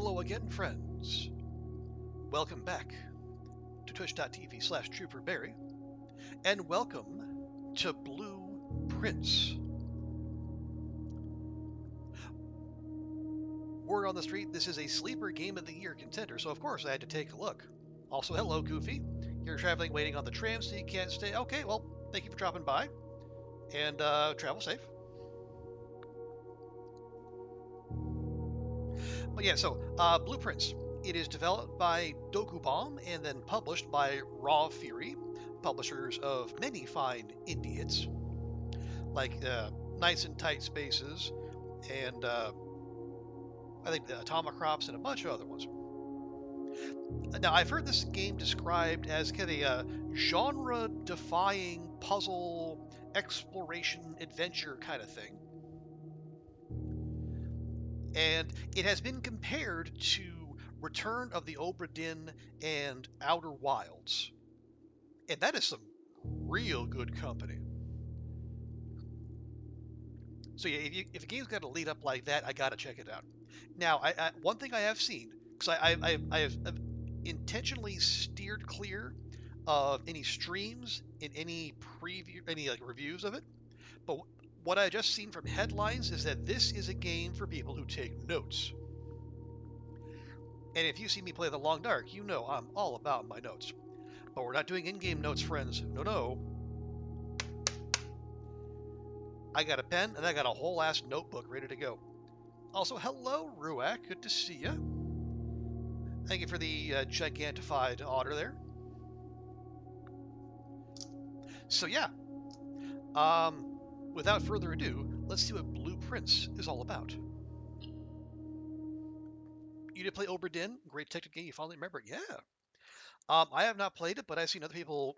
Hello again, friends. Welcome back to twitch.tv/TrooperBerry, and welcome to Blue Prince. Word on the street, this is a sleeper game of the year contender, so of course I had to take a look. Also, hello, Goofy. You're traveling, waiting on the tram, so you can't stay. Okay, well, thank you for dropping by, and travel safe. But yeah, so Blue Prince. It is developed by Dogubomb and then published by Raw Fury, publishers of many fine indie hits, like Nice and Tight Spaces, and I think the Atomicrops and a bunch of other ones. Now, I've heard this game described as kind of a genre-defying puzzle exploration adventure kind of thing. And it has been compared to Return of the Obra Dinn and Outer Wilds. And that is some real good company. So yeah, if a game's got a lead up like that, I gotta check it out. Now, one thing I have seen, because I have intentionally steered clear of any streams in any preview, any like reviews of it. But what I just seen from headlines is that this is a game for people who take notes. And if you see me play The Long Dark, you know I'm all about my notes. But we're not doing in-game notes, friends. No, no. I got a pen, and I got a whole ass notebook ready to go. Also, hello, Ruak. Good to see you. Thank you for the gigantified otter there. So yeah, without further ado, let's see what Blue Prince is all about. You did play Obra Dinn, great detective game. You finally remember it. Yeah. I have not played it, but I've seen other people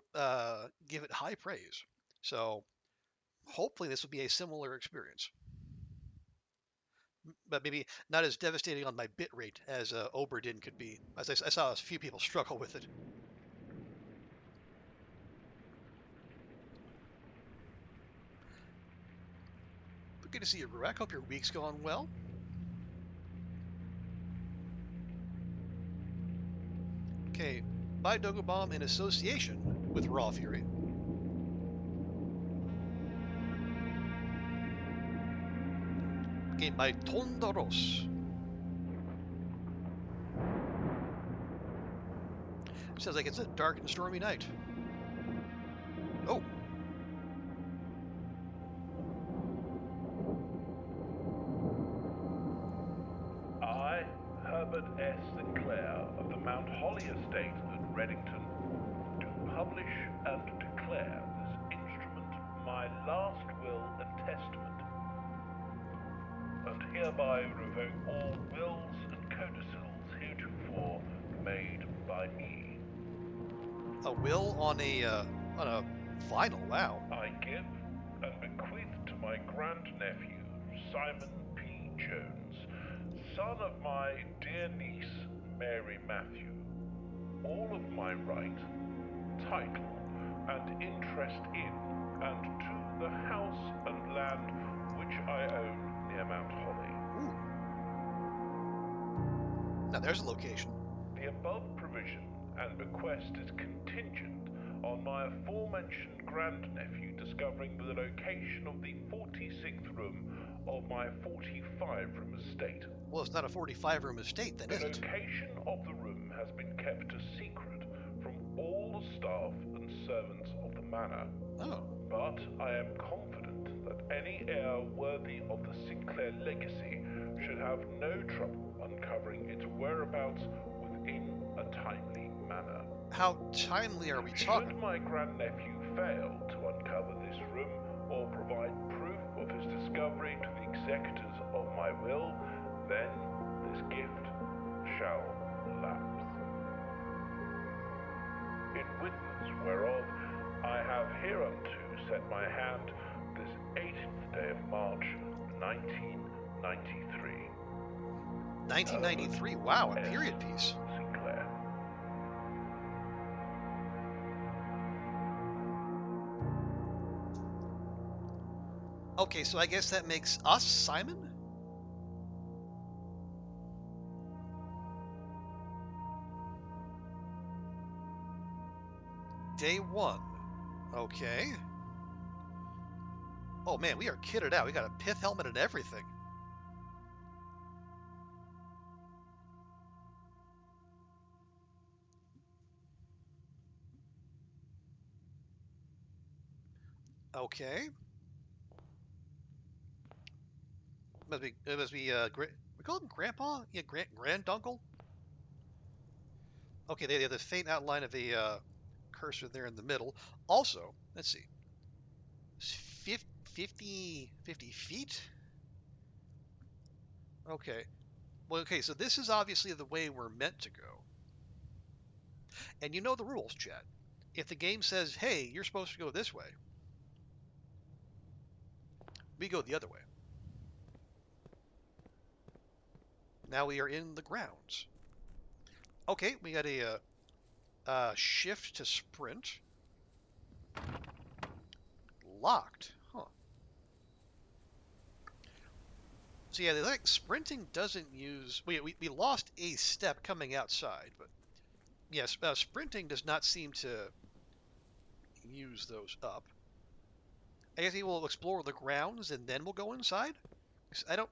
give it high praise. So hopefully this will be a similar experience. But maybe not as devastating on my bit rate as Obra Dinn could be. As I saw a few people struggle with it. But good to see you, Ruak. Hope your week's going well. Okay, by Dogubomb in association with Raw Fury. Game by Tondoros. Sounds like it's a dark and stormy night. Oh. I, Herbert S. Sinclair of the Mount Holly Estate at Reddington, do publish and declare this instrument my last will and testament, and hereby revoke all wills and codicils heretofore made by me. A will on a vinyl. Wow. I give and bequeath to my grandnephew, Simon P. Jones, son of my dear niece, Mary Matthew, all of my right, title, and interest in and to the house and land which I own near Mount Holly. Ooh. Now there's a location. The above provision and bequest is contingent on my aforementioned grandnephew discovering the location of the 46th room of my 45-room estate. Well, it's not a 45-room estate, then, is it? The location of the room has been kept a secret from all the staff and servants of the manor. Oh. But I am confident that any heir worthy of the Sinclair legacy should have no trouble uncovering its whereabouts within a timely manner. How timely are we talking? Should my grandnephew fail to uncover this room or provide proof of his discovery to the executors of my will, then this gift shall lapse. In witness whereof I have hereunto set my hand this 18th day of March, 1993. 1993? Wow, a period piece. Sinclair. Okay, so I guess that makes us Simon? Day 1. Okay. Oh man, we are kitted out. We got a pith helmet and everything. Okay. It must be we call him Grandpa? Yeah, Granduncle? Okay, they have the faint outline of a cursor there in the middle. Also, let's see. 50 feet? Okay. Well, okay, so this is obviously the way we're meant to go. And you know the rules, chat. If the game says, hey, you're supposed to go this way, we go the other way. Now we are in the grounds. Okay, we got a shift to sprint. Locked. Huh. So yeah, like sprinting doesn't use. We lost a step coming outside, but yes, sprinting does not seem to use those up. I guess we will explore the grounds and then we'll go inside. I don't.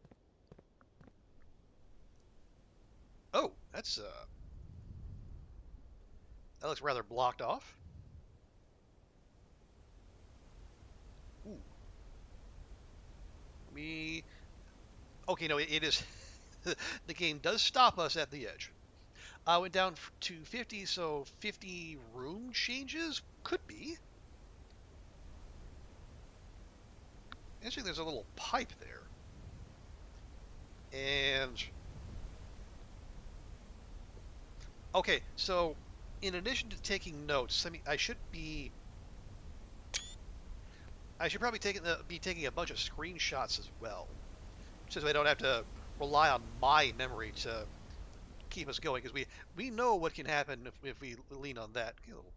Oh, that looks rather blocked off. Ooh. We. Okay, no, it is. The game does stop us at the edge. I went down to 50, so 50 room changes? Could be. Actually, there's a little pipe there. And... Okay, so in addition to taking notes, I should probably be taking a bunch of screenshots as well. So I don't have to rely on my memory to keep us going, because we know what can happen if we lean on that. Get a little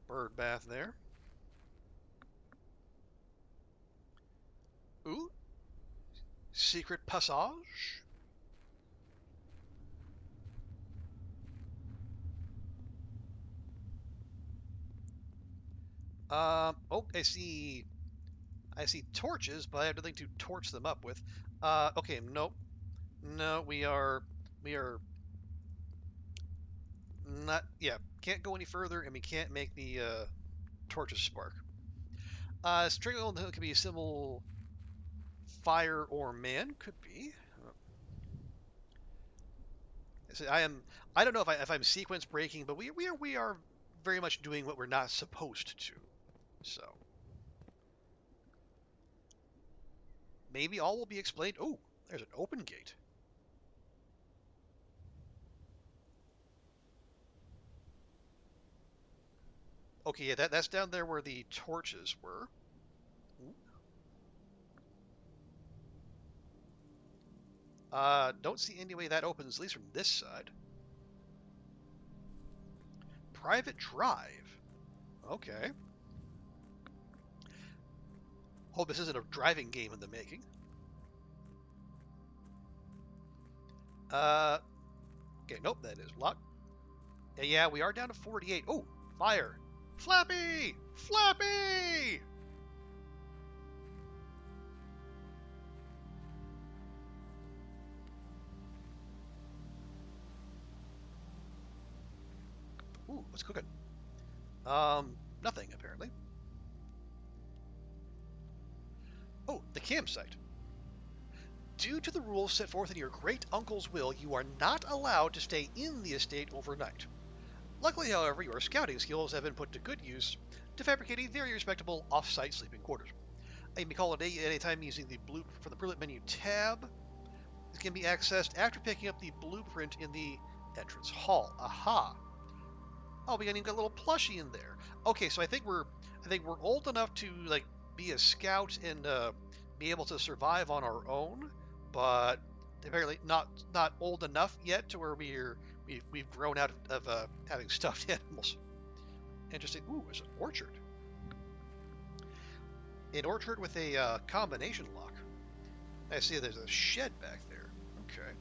bird bath there. Ooh, secret passage. Oh, I see torches, but I have nothing to torch them up with. Okay, nope. No, we are not, yeah, can't go any further, and we can't make the torches spark. String could be a symbol, fire or man, could be. I don't know if I'm sequence breaking, but we are very much doing what we're not supposed to. So maybe all will be explained. Oh, there's an open gate. Okay, yeah, that's down there where the torches were. Don't see any way that opens, at least from this side. Private drive. Okay. Hope this isn't a driving game in the making. Okay, nope, that is locked. Yeah, we are down to 48. Oh, fire. Flappy! Flappy! Ooh, what's cooking? Nothing, apparently. Oh, the campsite. Due to the rules set forth in your great uncle's will, you are not allowed to stay in the estate overnight. Luckily, however, your scouting skills have been put to good use to fabricate a very respectable off-site sleeping quarters. You may call it at any time using the from the blueprint menu tab. This can be accessed after picking up the blueprint in the entrance hall. Aha! Oh, we even got a little plushie in there. Okay, so I think we're old enough to like be a scout and be able to survive on our own, but apparently not old enough yet to where we've grown out of having stuffed animals. Interesting. Ooh, there's an orchard. An orchard with a combination lock. I see there's a shed back there. Okay.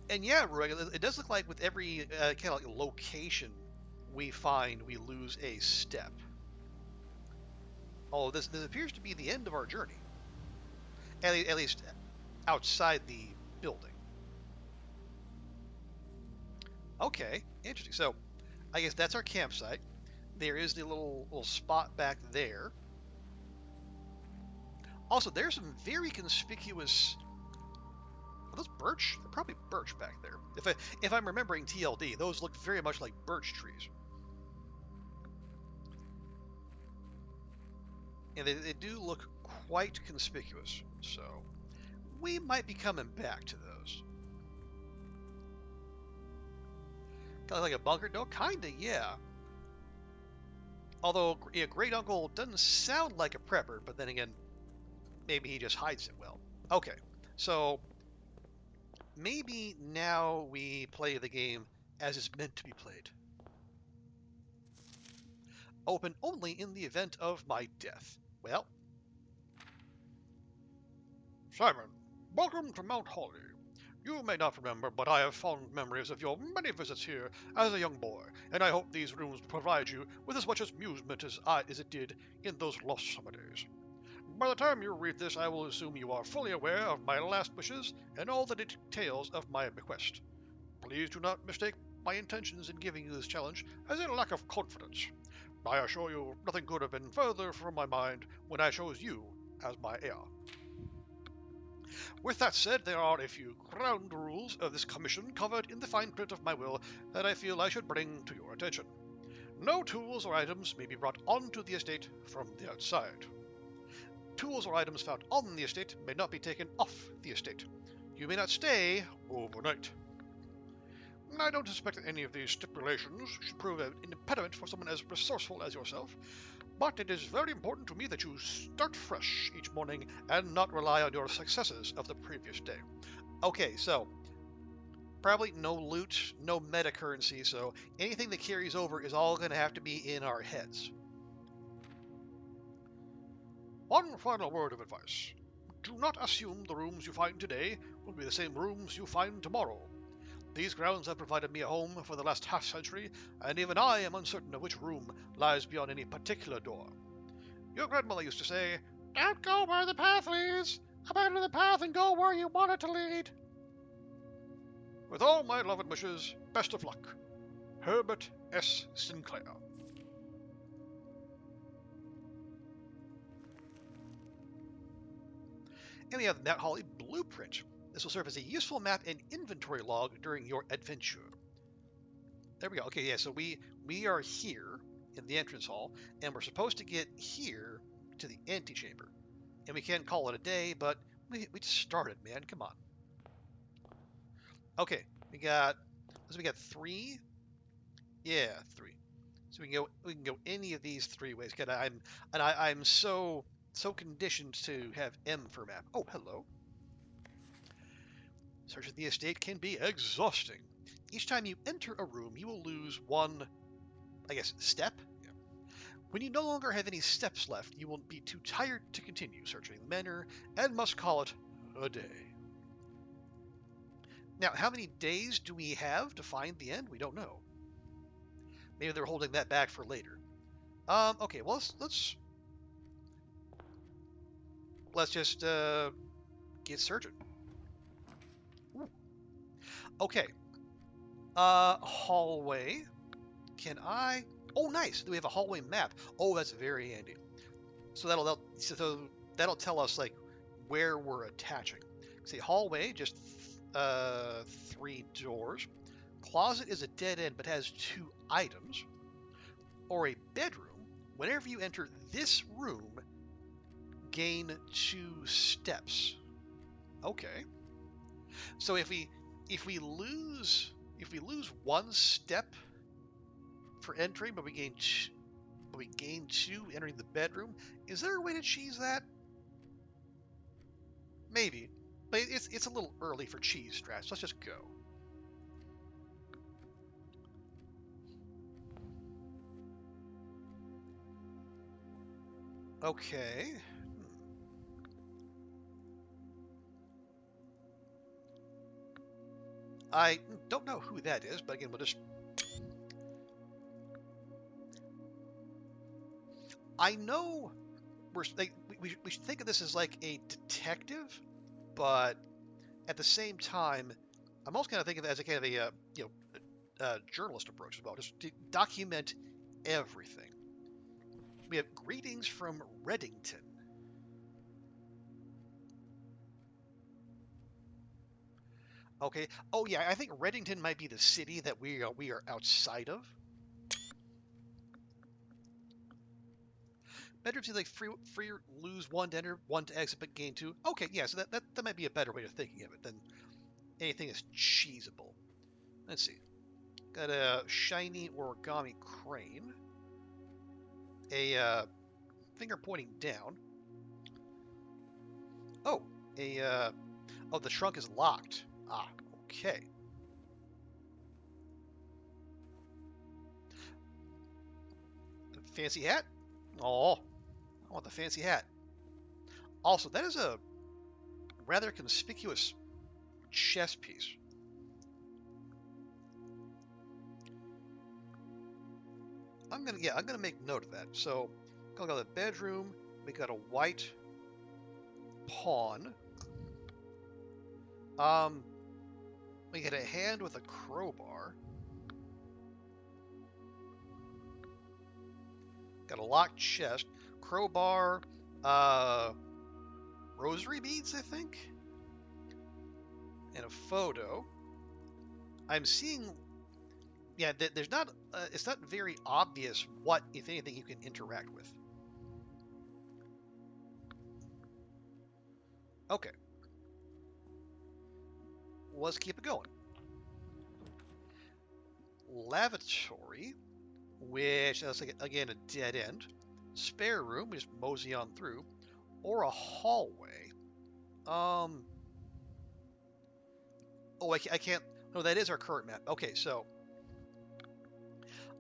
And yeah, Roy, it does look like with every kind of like location we find, we lose a step. Oh, this appears to be the end of our journey, at least outside the building. Okay, interesting. So I guess that's our campsite. There is the little spot back there. Also, there's some very conspicuous. Are those birch? They're probably birch back there. If I'm remembering TLD, those look very much like birch trees, and they do look quite conspicuous. So we might be coming back to those. Kind of like a bunker? No, kinda, yeah. Although, yeah, Great Uncle doesn't sound like a prepper, but then again, maybe he just hides it well. Okay, so maybe now we play the game as it's meant to be played. Open only in the event of my death. Well, Simon, welcome to Mount Holly. You may not remember, but I have fond memories of your many visits here as a young boy, and I hope these rooms provide you with as much amusement as it did in those lost summer days. By the time you read this, I will assume you are fully aware of my last wishes and all the details of my bequest. Please do not mistake my intentions in giving you this challenge as a lack of confidence. I assure you, nothing could have been further from my mind when I chose you as my heir. With that said, there are a few ground rules of this commission covered in the fine print of my will that I feel I should bring to your attention. No tools or items may be brought onto the estate from the outside. Tools or items found on the estate may not be taken off the estate. You may not stay overnight. I don't suspect that any of these stipulations should prove an impediment for someone as resourceful as yourself, but it is very important to me that you start fresh each morning and not rely on your successes of the previous day. Okay, so probably no loot, no meta currency, so anything that carries over is all going to have to be in our heads. One final word of advice. Do not assume the rooms you find today will be the same rooms you find tomorrow. These grounds have provided me a home for the last half-century, and even I am uncertain of which room lies beyond any particular door. Your grandmother used to say, "Don't go where the path leads. Abandon the path and go where you want it to lead." With all my love and wishes, best of luck. Herbert S. Sinclair. And we have the Mount Holly Blueprint. This will serve as a useful map and inventory log during your adventure. There we go. Okay, yeah, so we are here in the entrance hall, and we're supposed to get here to the antechamber. And we can't call it a day, but we just started, man. Come on. Okay, we got 3. Yeah, 3. So we can go any of these 3 ways. I'm so conditioned to have M for map. Oh, hello. Searching the estate can be exhausting. Each time you enter a room, you will lose 1, I guess, step. Yeah. When you no longer have any steps left, you will be too tired to continue searching the manor and must call it a day. Now, how many days do we have to find the end? We don't know. Maybe they're holding that back for later. Okay, well, let's just get searching. Ooh. Okay. Hallway. Can I? Oh, nice. We have a hallway map. Oh, that's very handy. So that'll tell us like where we're attaching. See, hallway, just 3 doors. Closet is a dead end but has 2 items. Or a bedroom. Whenever you enter this room, gain 2 steps. Okay. So if we lose 1 step for entering, but we gain 2 entering the bedroom, is there a way to cheese that? Maybe, but it's a little early for cheese strats. Let's just go. Okay. I don't know who that is, but again, we'll just... I know we should think of this as like a detective, but at the same time, I'm also kind of thinking of it as a kind of a journalist approach as well. Just to document everything. We have greetings from Reddington. Okay. Oh yeah, I think Reddington might be the city that we are outside of. Better to like free lose one to enter, one to exit, but gain two. Okay, yeah, so that might be a better way of thinking of it than anything is cheesable. Let's see. Got a shiny origami crane. A finger pointing down. Oh, oh, the trunk is locked. Ah, okay. Fancy hat? Oh, I want the fancy hat. Also, that is a rather conspicuous chess piece. I'm gonna make note of that. So, go to the bedroom. We got a white pawn. We get a hand with a crowbar. Got a locked chest, crowbar, rosary beads, I think, and a photo. I'm seeing, yeah, there's not, it's not very obvious what, if anything, you can interact with. Okay. Let's keep it going. Lavatory, which is again a dead end. Spare room, we just mosey on through, or a hallway. Oh, I can't. No, that is our current map. Okay, so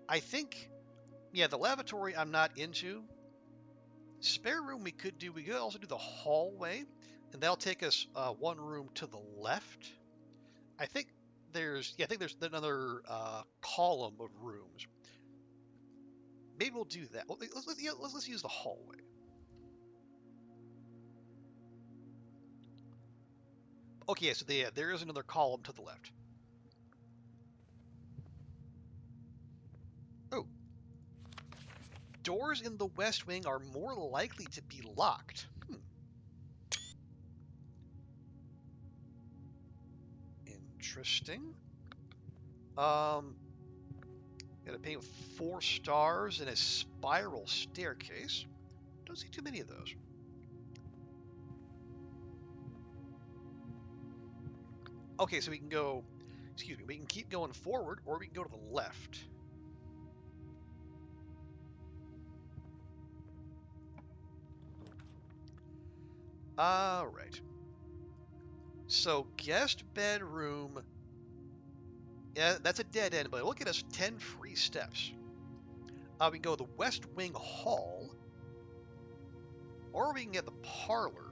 I think, yeah, the lavatory I'm not into. Spare room we could do. We could also do the hallway, and that'll take us one room to the left. I think I think there's another column of rooms. Maybe we'll do that. Let's use the hallway. Okay, so there is another column to the left. Oh. Doors in the West Wing are more likely to be locked. Interesting. Got a paint with 4 stars and a spiral staircase. Don't see too many of those. Okay, so we can go, excuse me, we can keep going forward or we can go to the left. All right. So guest bedroom, yeah, that's a dead end, but look at us, 10 free steps. We can go to the West Wing Hall, or we can get the parlor,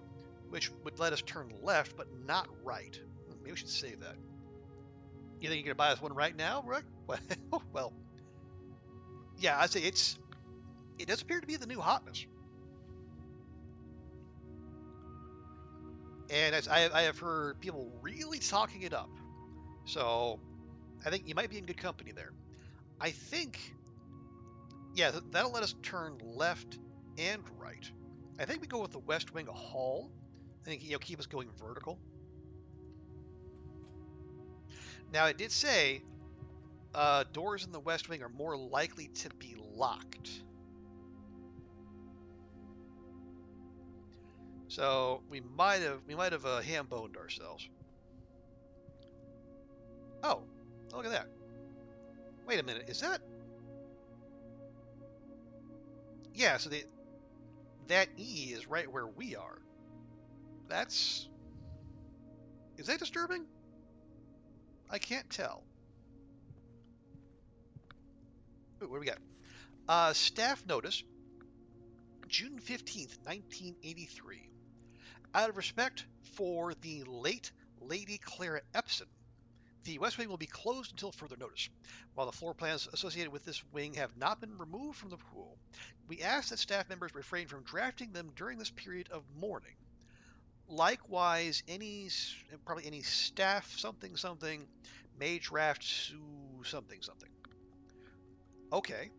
which would let us turn left, but not right. Maybe we should save that. You think you're gonna buy us one right now, Rick? Well, yeah, I'd say it does appear to be the new hotness. And as I have heard people really talking it up. So I think you might be in good company there. I think, yeah, that'll let us turn left and right. I think we go with the West Wing Hall. I think, keep us going vertical. Now, it did say doors in the West Wing are more likely to be locked. So we might have ham-boned ourselves. Oh, look at that. Wait a minute, is that? Yeah, so that E is right where we are. Is that disturbing? I can't tell. Ooh, what do we got? Staff notice, June 15th, 1983. Out of respect for the late Lady Clara Epson, The west wing will be closed until further notice. While the floor plans associated with this wing have not been removed from the pool, we ask that staff members refrain from drafting them during this period of mourning. Likewise, probably any staff something something may draft something something. Okay.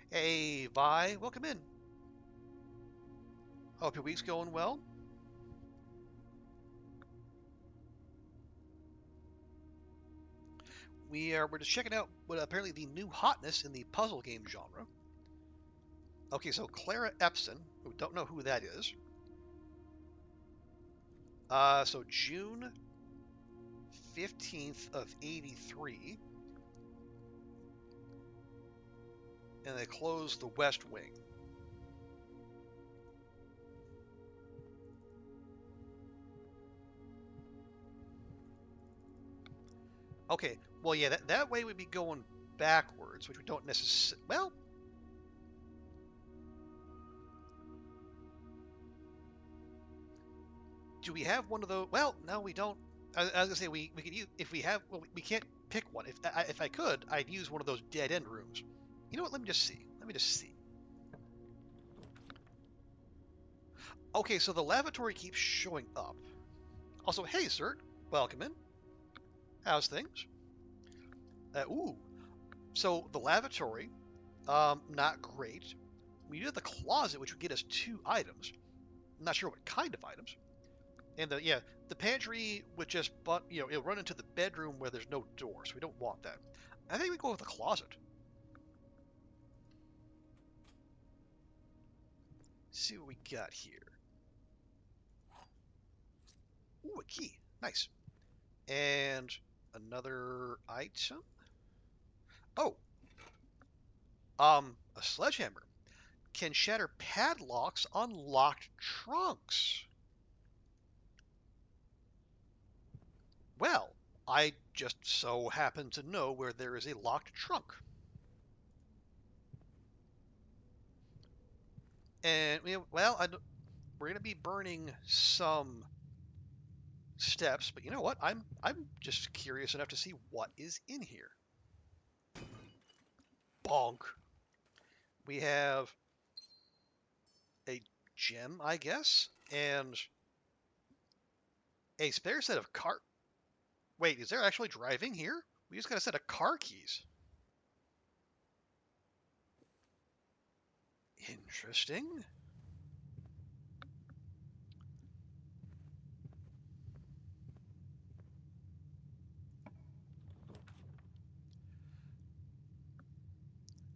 Hey, Vi, welcome in. Hope your week's going well. We're just checking out what apparently the new hotness in the puzzle game genre. Okay, so Clara Epson, who don't know who that is. So June 15th of 83. And they closed the West Wing. Okay, well, yeah, that way would be going backwards, which we don't necessarily. Well, do we have one of those? Well, no, we don't. I was gonna say we could use if we have. Well, we can't pick one. If I could, I'd use one of those dead end rooms. You know what? Let me just see. Let me just see. Okay, so the lavatory keeps showing up. Also, hey, sir, welcome in. How's things? Ooh, so the lavatory, not great. We do have the closet, which would get us 2 items. I'm not sure what kind of items. And the pantry would just, but it'll run into the bedroom where there's no door, so we don't want that. I think we go with the closet. See what we got here. Ooh, a key. Nice. And another item. Oh, a sledgehammer can shatter padlocks on locked trunks. Well, I just so happen to know where there is a locked trunk. And well, we're gonna be burning some steps, but you know what? I'm just curious enough to see what is in here. Bonk. We have a gem, I guess, and a spare set of car. Wait, is there actually driving here? We just got a set of car keys. Interesting.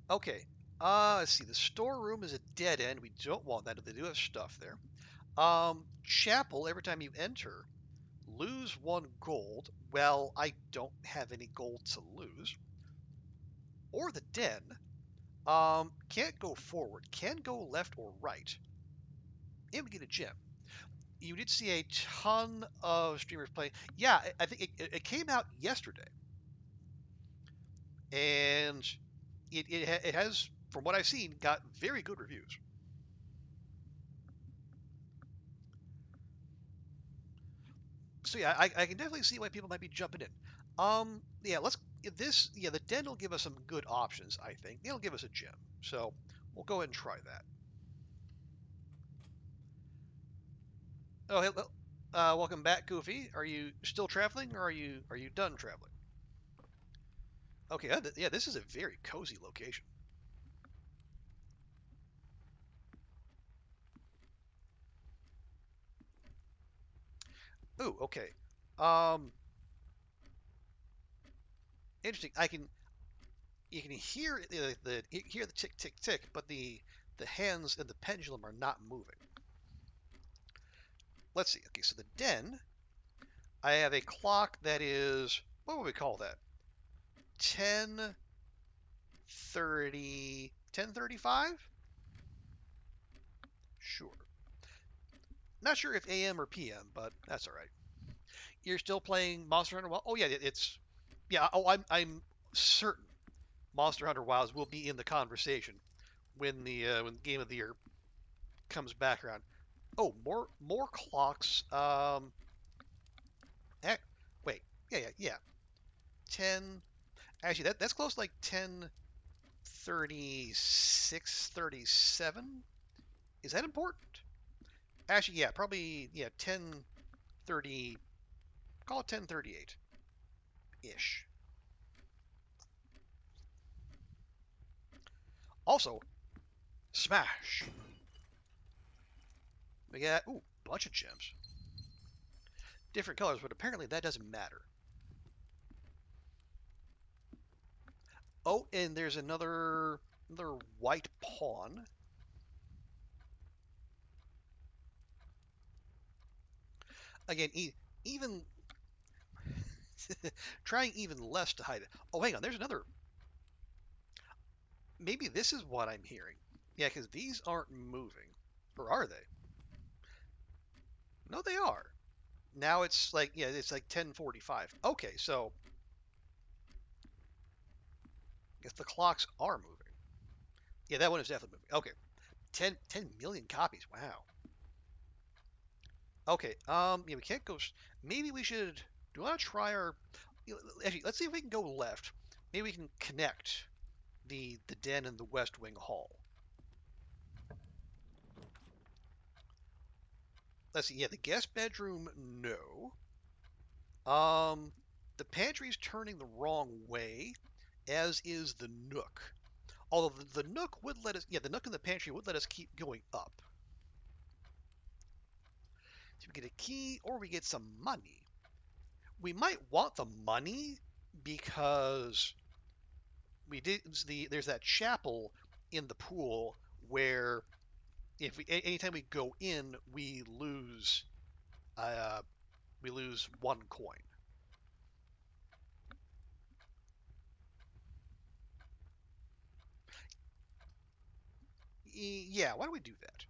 Okay. Let's see. The storeroom is a dead end. We don't want that. They do have stuff there. Chapel. Every time you enter, lose 1 gold. Well, I don't have any gold to lose. Or the den. Can't go forward. Can go left or right. And we get a gem. You did see a ton of streamers playing. Yeah, I think it came out yesterday, and it has, from what I've seen, got very good reviews. So yeah, I can definitely see why people might be jumping in. Yeah, the den will give us some good options. I think it'll give us a gem, so we'll go ahead and try that. Oh, hello. Welcome back, Goofy. Are you still traveling, or are you done traveling? Okay, yeah, this is a very cozy location. Ooh, okay. Um, Interesting. You can hear the tick tick tick, but the hands and the pendulum are not moving. Let's see. Okay, so the den, I have a clock that is, what would we call that? 10:30, 10:35? Sure. Not sure if AM or PM, but that's all right. You're still playing Monster Hunter Wild? Oh yeah, yeah. Oh, I'm certain Monster Hunter Wilds will be in the conversation when the Game of the Year comes back around. Oh, more clocks. Eh, wait. Yeah. 10. Actually, that's close to like 10:36, 37. Is that important? Actually, yeah, probably yeah, 10:30. Call it 10:38 ish. Also, smash. We got bunch of gems, different colors, but apparently that doesn't matter. Oh, and there's another white pawn. Again, even trying even less to hide it. Oh, hang on, there's another. Maybe this is what I'm hearing. Yeah, because these aren't moving, or are they? No, they are. Now it's like yeah, it's like 10:45. Okay, so I guess the clocks are moving. Yeah, that one is definitely moving. Okay, 10 million copies. Wow. Okay, yeah, we can't go. Maybe we should. Do you want to try our? Actually, let's see if we can go left. Maybe we can connect the den and the West Wing Hall. Let's see. Yeah, the guest bedroom, no. Um, the pantry's turning the wrong way, as is the nook. Although the nook would let us. Yeah, the nook and the pantry would let us keep going up. So we get a key or we get some money. We might want the money because we did there's that chapel in the pool where if we anytime we go in uh we lose 1 coin. Yeah, why do we do that?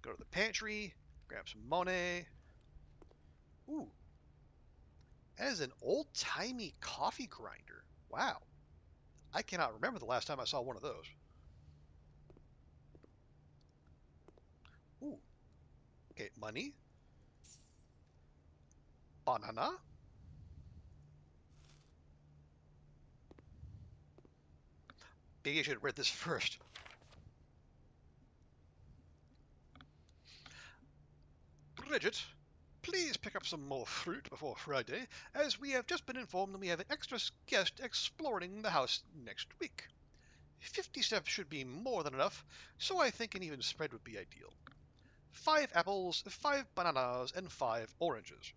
Go to the pantry, grab some money. Ooh, that is an old-timey coffee grinder. Wow, I cannot remember the last time I saw one of those. Ooh, okay, money, banana. Maybe I should have read this first. Bridget, please pick up some more fruit before Friday, as we have just been informed that we have an extra guest exploring the house next week. 50 steps should be more than enough, so I think an even spread would be ideal. 5 apples, 5 bananas, and 5 oranges.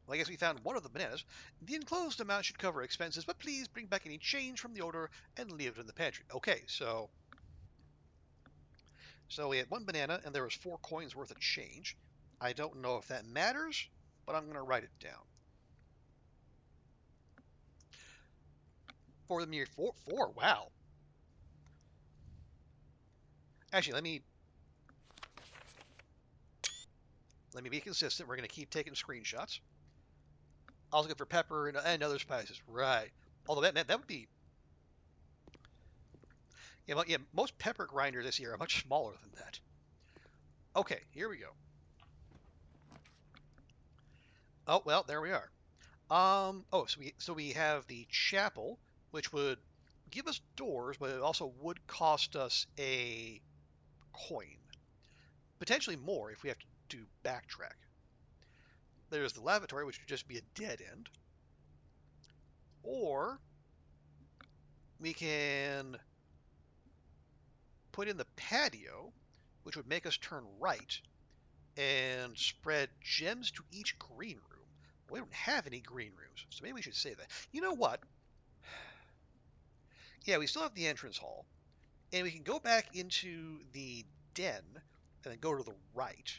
Well, I guess we found one of the bananas. The enclosed amount should cover expenses, but please bring back any change from the order and leave it in the pantry. Okay, so we had 1 banana and there was 4 coins worth of change. I don't know if that matters, but I'm going to write it down. For the mere four. Wow. Actually, let me be consistent. We're going to keep taking screenshots. I was looking for pepper and other spices. Right. Although that would be yeah, most pepper grinders this year are much smaller than that. Okay, here we go. Oh well, there we are. Oh, so we have the chapel, which would give us doors, but it also would cost us a coin, potentially more if we have to do backtrack. There's the lavatory, which would just be a dead end, or we can put in the patio, which would make us turn right and spread gems to each green room. We don't have any green rooms, so maybe we should say that. You know what? Yeah, we still have the entrance hall, and we can go back into the den and then go to the right.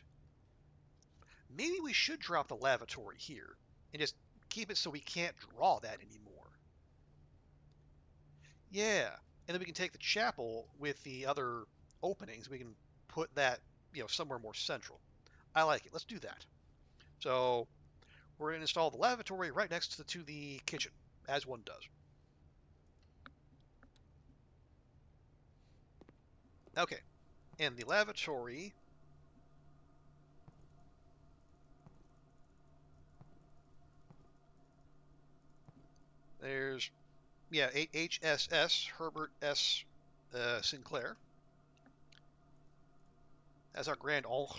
Maybe we should drop the lavatory here and just keep it so we can't draw that anymore. Yeah, and then we can take the chapel with the other openings. We can put that, somewhere more central. I like it. Let's do that. So we're going to install the lavatory right next to the kitchen, as one does. Okay. And the lavatory. There's, yeah, HSS, Herbert S. Sinclair. That's our grand oncle.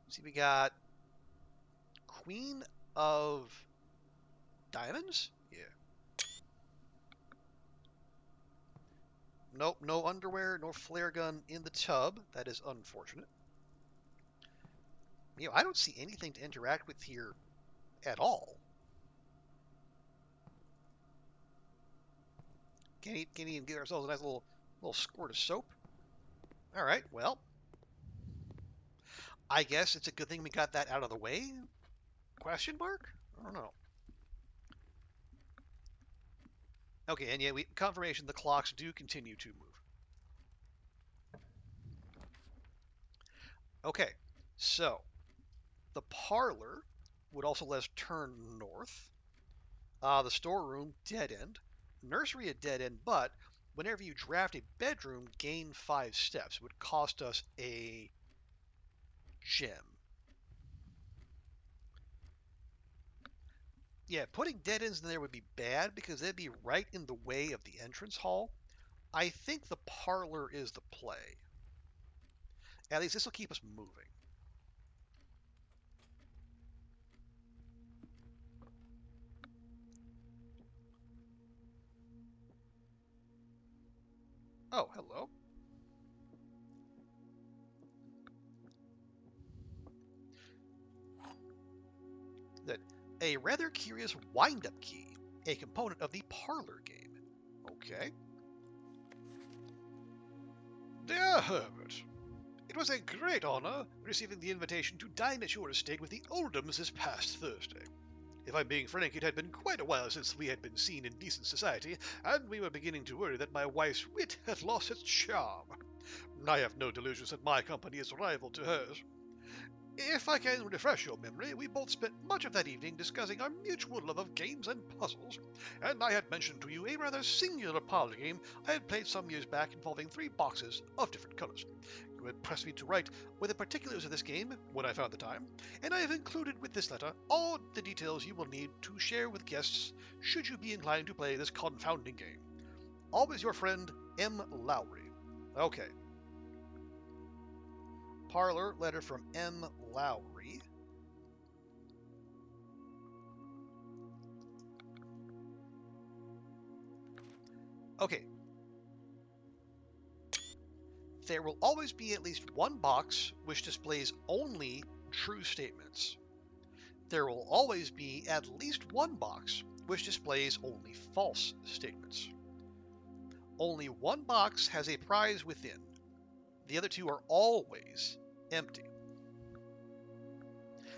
See, we got Queen of Diamonds? Yeah. Nope, no underwear, no flare gun in the tub. That is unfortunate. I don't see anything to interact with here at all. Can't even get ourselves a nice little squirt of soap. All right, well, I guess it's a good thing we got that out of the way. Question mark? I don't know. Okay, and yeah, confirmation the clocks do continue to move. Okay, so the parlor would also let us turn north. The storeroom, dead end. Nursery, a dead end, but whenever you draft a bedroom, gain 5 steps. It would cost us a gem. Yeah, putting dead ends in there would be bad because they'd be right in the way of the entrance hall. I think the parlor is the play. At least this will keep us moving. Oh, hello. That a rather curious wind-up key, a component of the parlor game. Okay. Dear Herbert, it was a great honor receiving the invitation to dine at your estate with the Oldhams this past Thursday. If I'm being frank, it had been quite a while since we had been seen in decent society, and we were beginning to worry that my wife's wit had lost its charm. I have no delusions that my company is rival to hers. If I can refresh your memory, we both spent much of that evening discussing our mutual love of games and puzzles, and I had mentioned to you a rather singular parlor game I had played some years back involving 3 boxes of different colors. You had pressed me to write with the particulars of this game when I found the time, and I have included with this letter all the details you will need to share with guests should you be inclined to play this confounding game. Always your friend, M. Lowry. Okay. Parlor, letter from M. Lowry. Okay. There will always be at least one box which displays only true statements. There will always be at least one box which displays only false statements. Only one box has a prize within. The other 2 are always empty.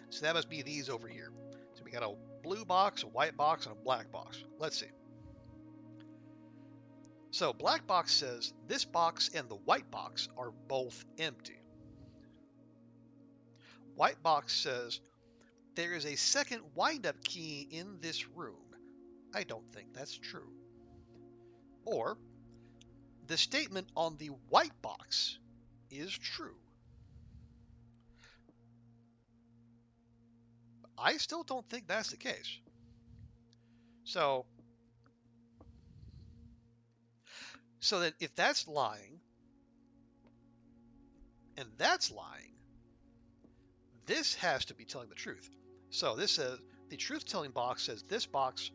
So that must be these over here. So we got a blue box, a white box, and a black box. Let's see. So black box says this box and the white box are both empty. White box says there is a second wind-up key in this room. I don't think that's true. Or the statement on the white box is true. I still don't think that's the case. So that if that's lying and that's lying, this has to be telling the truth. So this says the truth-telling box says this box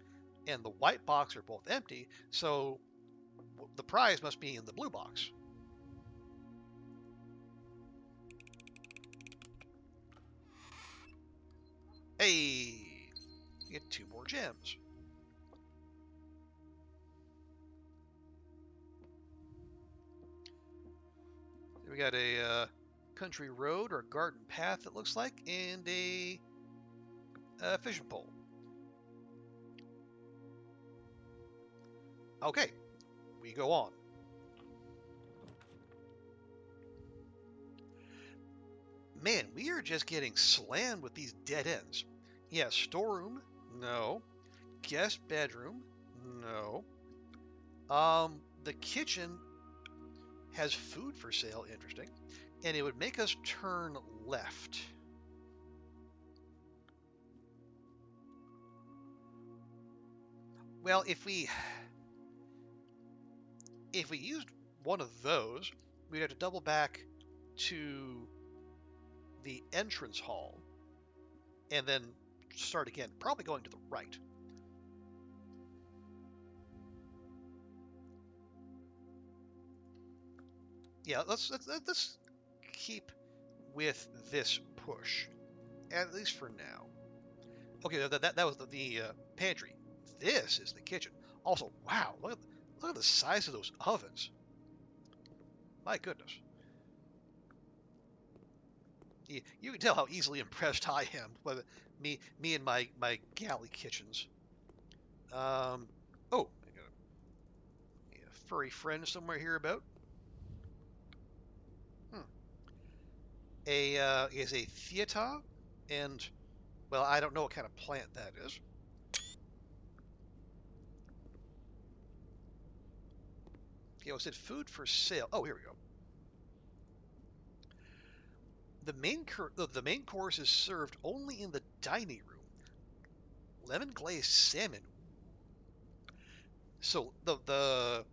and the white box are both empty, so the prize must be in the blue box. Hey, you get 2 more gems. We got a country road or garden path, it looks like, and a fishing pole. Okay, we go on. Man, we are just getting slammed with these dead ends. Yeah, storeroom, no. Guest bedroom, no. The kitchen, has food for sale, interesting, and it would make us turn left. Well, if we used one of those, we'd have to double back to the entrance hall and then start again, probably going to the right. Yeah, let's keep with this push, at least for now. Okay, that was the pantry. This is the kitchen. Also, wow, look at the size of those ovens. My goodness. You can tell how easily impressed I am with me and my galley kitchens. Oh, I got a furry friend somewhere here about. Hmm. Is a theata, and well, I don't know what kind of plant that is. Okay, was it food for sale? Oh, here we go. The main course is served only in the dining room. Lemon glazed salmon. So the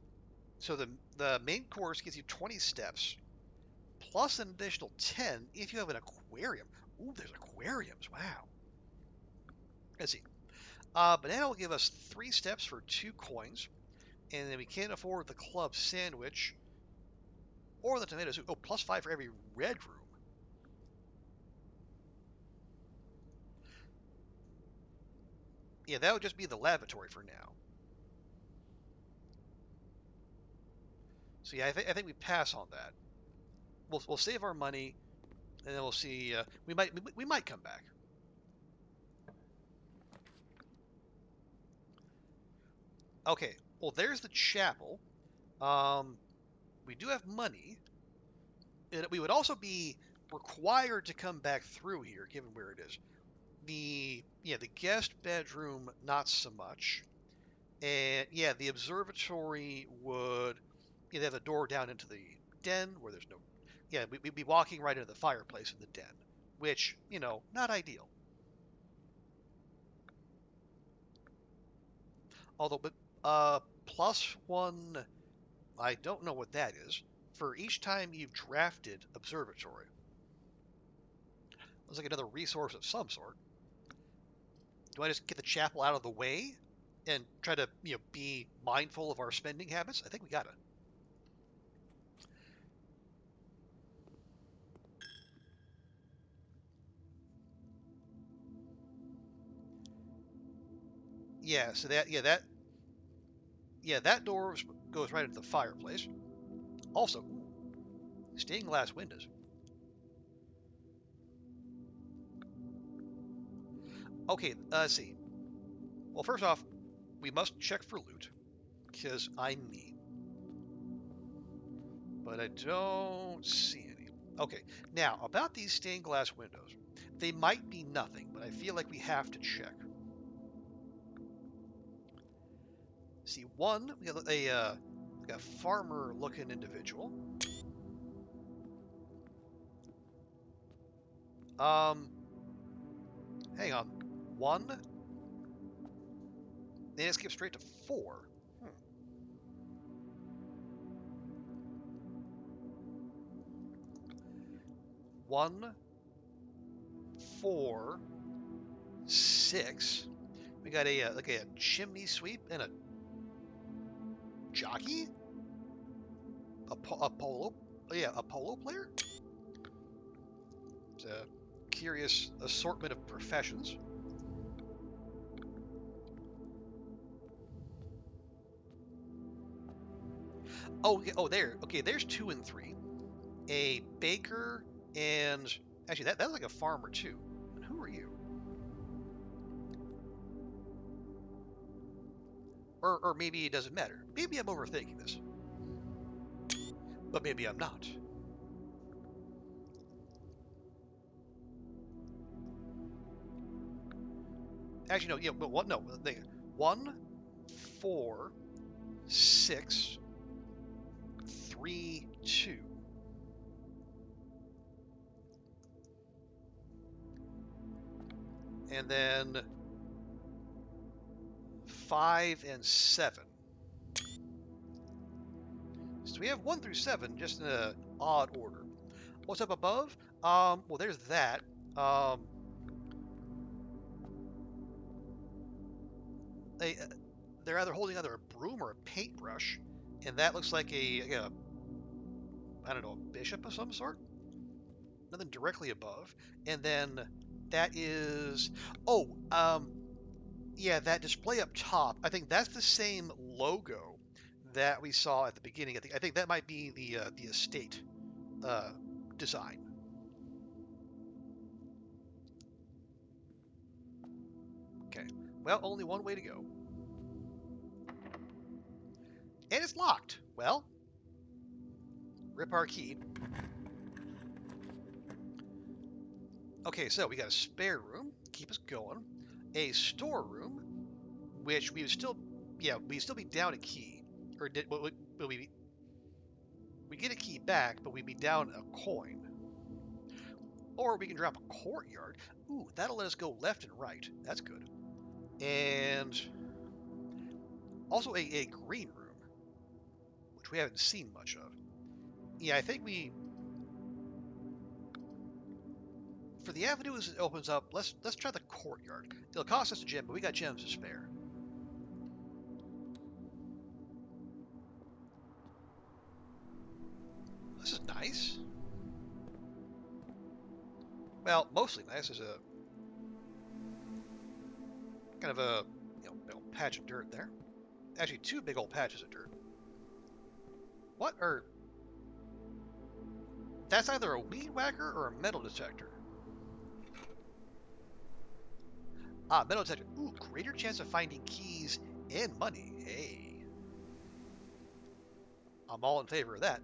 main course gives you 20 steps plus an additional 10 if you have an aquarium. Ooh, there's aquariums. Wow. Let's see. Banana will give us 3 steps for 2 coins, and then we can't afford the club sandwich or the tomato soup. Oh, plus 5 for every red room. Yeah, that would just be the lavatory for now. So yeah, I think we pass on that. We'll save our money, and then we'll see. We might come back. Okay. Well, there's the chapel. Um, we do have money. And we would also be required to come back through here, given where it is. The guest bedroom, not so much. And yeah, the observatory would they have a door down into the den where there's no. Yeah, we'd be walking right into the fireplace in the den, which not ideal. Although, but plus one, I don't know what that is. For each time you've drafted observatory, looks like another resource of some sort. Do I just get the chapel out of the way and try to be mindful of our spending habits? I think we gotta. Yeah, so that door goes right into the fireplace. Also, stained glass windows. Okay, let's see. Well, first off, we must check for loot because I'm me, but I don't see any. Okay, now about these stained glass windows, they might be nothing, but I feel like we have to check. See, one, we got like a farmer-looking individual. Um, Hang on. One, then it skips straight to 4. Hmm. 1, 4, 6. We got a like a chimney sweep and a jockey, a polo. Oh, yeah, a polo player. It's a curious assortment of professions. Oh, okay, there. Okay, there's 2 and 3. A baker and actually that's like a farmer too. And who are you? Or maybe it doesn't matter. Maybe I'm overthinking this, but maybe I'm not. Actually, no. Yeah, but what? No. 1, 4, 6. 3, 2. And then 5 and 7. So we have 1 through 7 just in an odd order. What's up above? Well, there's that. They're either holding either a broom or a paintbrush, and that looks like I don't know, a bishop of some sort. Nothing directly above. And then that is, yeah, that display up top. I think that's the same logo that we saw at the beginning. I think that might be the estate design. Okay. Well, only one way to go. And it's locked. Well, rip our key. Okay, so we got a spare room, keep us going. A storeroom, which we would still, yeah, we'd still be down a key, or we get a key back, but we'd be down a coin. Or we can drop a courtyard. Ooh, that'll let us go left and right. That's good. And also a green room, which we haven't seen much of. Yeah, I think for the avenues it opens up, let's try the courtyard. It'll cost us a gem, but we got gems to spare. This is nice. Well, mostly nice. There's a kind of a big old patch of dirt there. Actually, 2 big old patches of dirt. What are... That's either a weed whacker or a metal detector. Ah, metal detector. Ooh, greater chance of finding keys and money. Hey. I'm all in favor of that.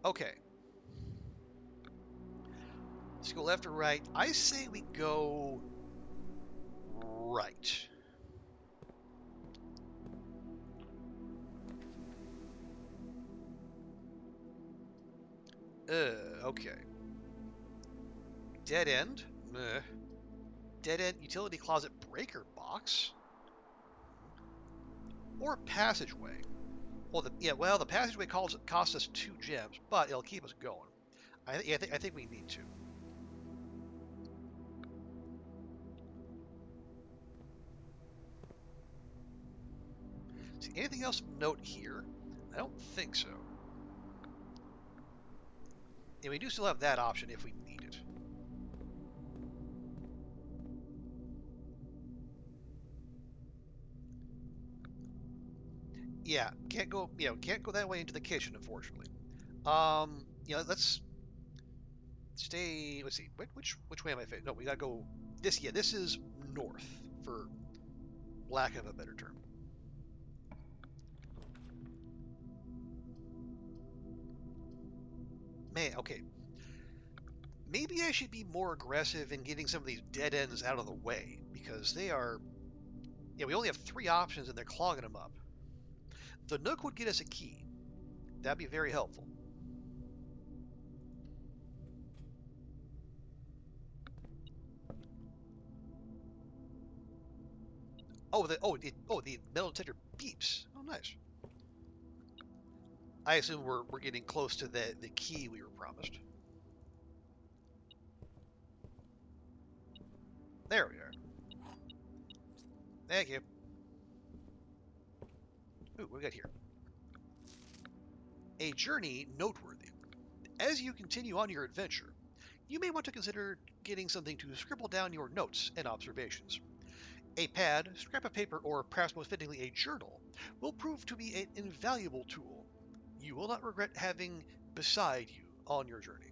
Okay. Let's go left or right. I say we go right. Okay. Dead end. Dead end utility closet breaker box. Or passageway. Well, the passageway costs us 2 gems, but it'll keep us going. I think we need to. See, anything else of note here? I don't think so. And we do still have that option if we need it. Yeah, can't go that way into the kitchen, unfortunately. Let's stay. Let's see, which way am I facing? No, we gotta go this. Yeah, this is north, for lack of a better term. Man, okay. Maybe I should be more aggressive in getting some of these dead ends out of the way, because they are... Yeah, we only have 3 options and they're clogging them up. The Nook would get us a key. That'd be very helpful. The metal detector beeps. Oh, nice. I assume we're getting close to the key we were promised. There we are. Thank you. Ooh, what we got here? A journey noteworthy. As you continue on your adventure, you may want to consider getting something to scribble down your notes and observations. A pad, scrap of paper, or perhaps most fittingly a journal will prove to be an invaluable tool you will not regret having beside you on your journey.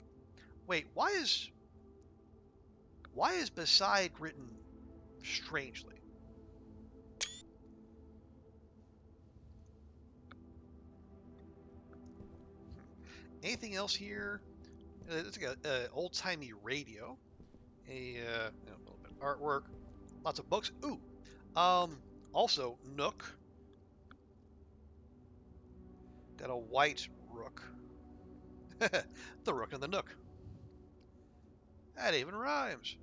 Wait, why is beside written strangely? Anything else here? It's like a old-timey radio, a little bit of artwork, lots of books. Ooh, Also, Nook. Got a white rook. The rook and the Nook. That even rhymes.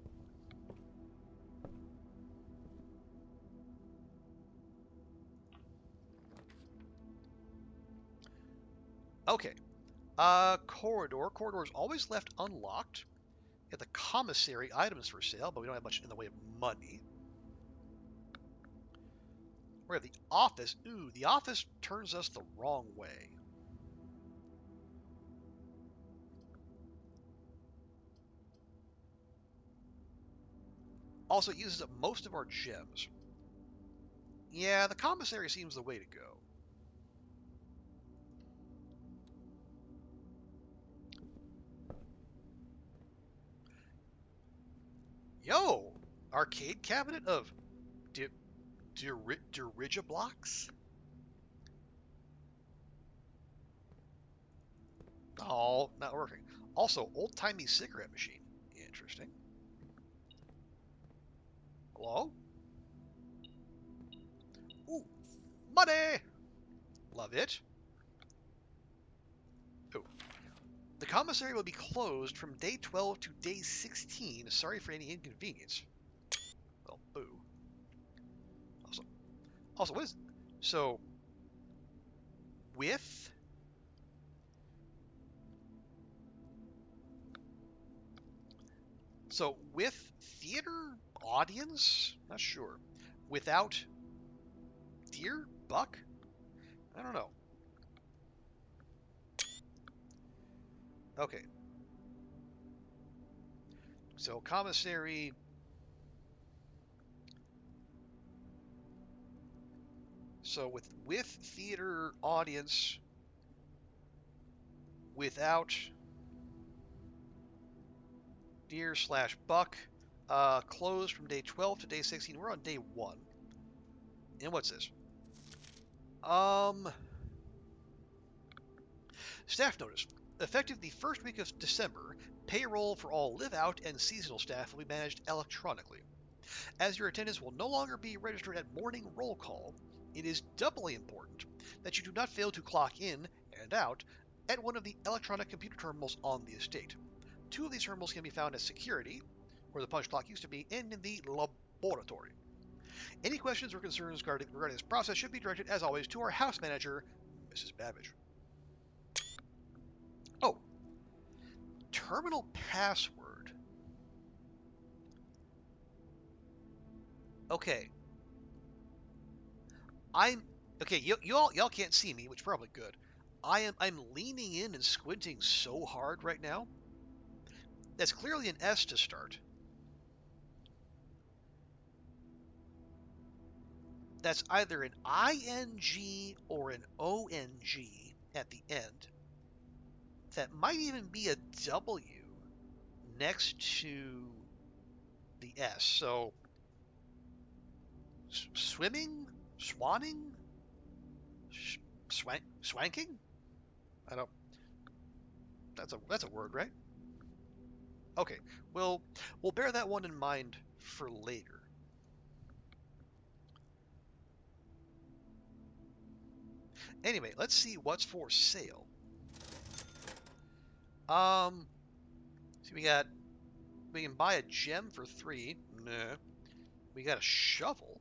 Okay. Corridor. Corridor is always left unlocked. Get the commissary items for sale, but we don't have much in the way of money. We have the office. Ooh, the office turns us the wrong way. Also, it uses up most of our gems. Yeah, the commissary seems the way to go. Yo! Arcade cabinet of dirigiblocks? Oh, not working. Also, old-timey cigarette machine. Interesting. Hello? Ooh, money! Love it. Ooh. The commissary will be closed from day 12 to day 16. Sorry for any inconvenience. Well, boo. Also, what is... So, with... So, with theater audience? Not sure. Without deer? Buck? I don't know. Okay. So, commissary... So, with theater audience... Without deer slash buck... closed from day 12 to day 16. We're on day 1. And what's this? Staff notice. Effective the first week of December, payroll for all live-out and seasonal staff will be managed electronically. As your attendance will no longer be registered at morning roll call, it is doubly important that you do not fail to clock in and out at one of the electronic computer terminals on the estate. 2 of these terminals can be found at security, where the punch clock used to be, and in the laboratory. Any questions or concerns regarding this process should be directed, as always, to our house manager, Mrs. Babbage. Oh, terminal password. Okay. I'm okay. Y'all can't see me, which is probably good. I'm leaning in and squinting so hard right now. That's clearly an S to start. That's either an ing or an ong at the end. That might even be a W next to the S. So swimming, swanning, swanking. I don't. That's a word, right? Okay. We'll bear that one in mind for later. Anyway, let's see what's for sale. See, we can buy a gem for 3. Nah. We got a shovel.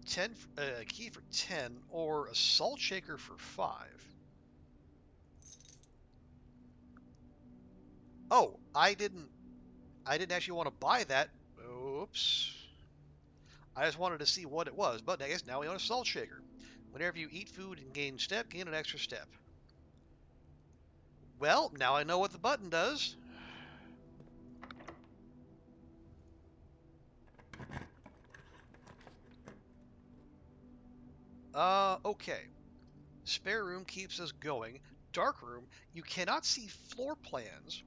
10, a key for 10, or a salt shaker for 5. Oh, I didn't actually want to buy that. Oops. I just wanted to see what it was, but I guess now we own a salt shaker. Whenever you eat food and gain step, gain an extra step. Well, now I know what the button does. Okay. Spare room keeps us going. Dark room, you cannot see floor plans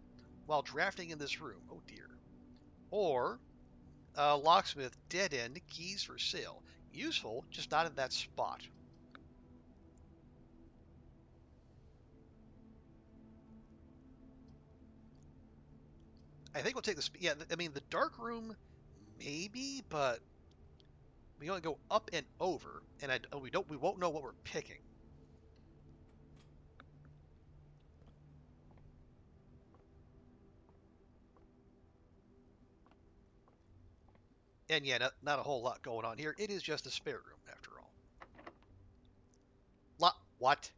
while drafting in this room. Oh dear. Or locksmith, dead end, keys for sale. Useful, just not in that spot. I think we'll take this. Yeah, I mean the dark room, maybe, but We only go up and over, and we won't know what we're picking. And yeah, not a whole lot going on here. It is just a spare room, after all. What?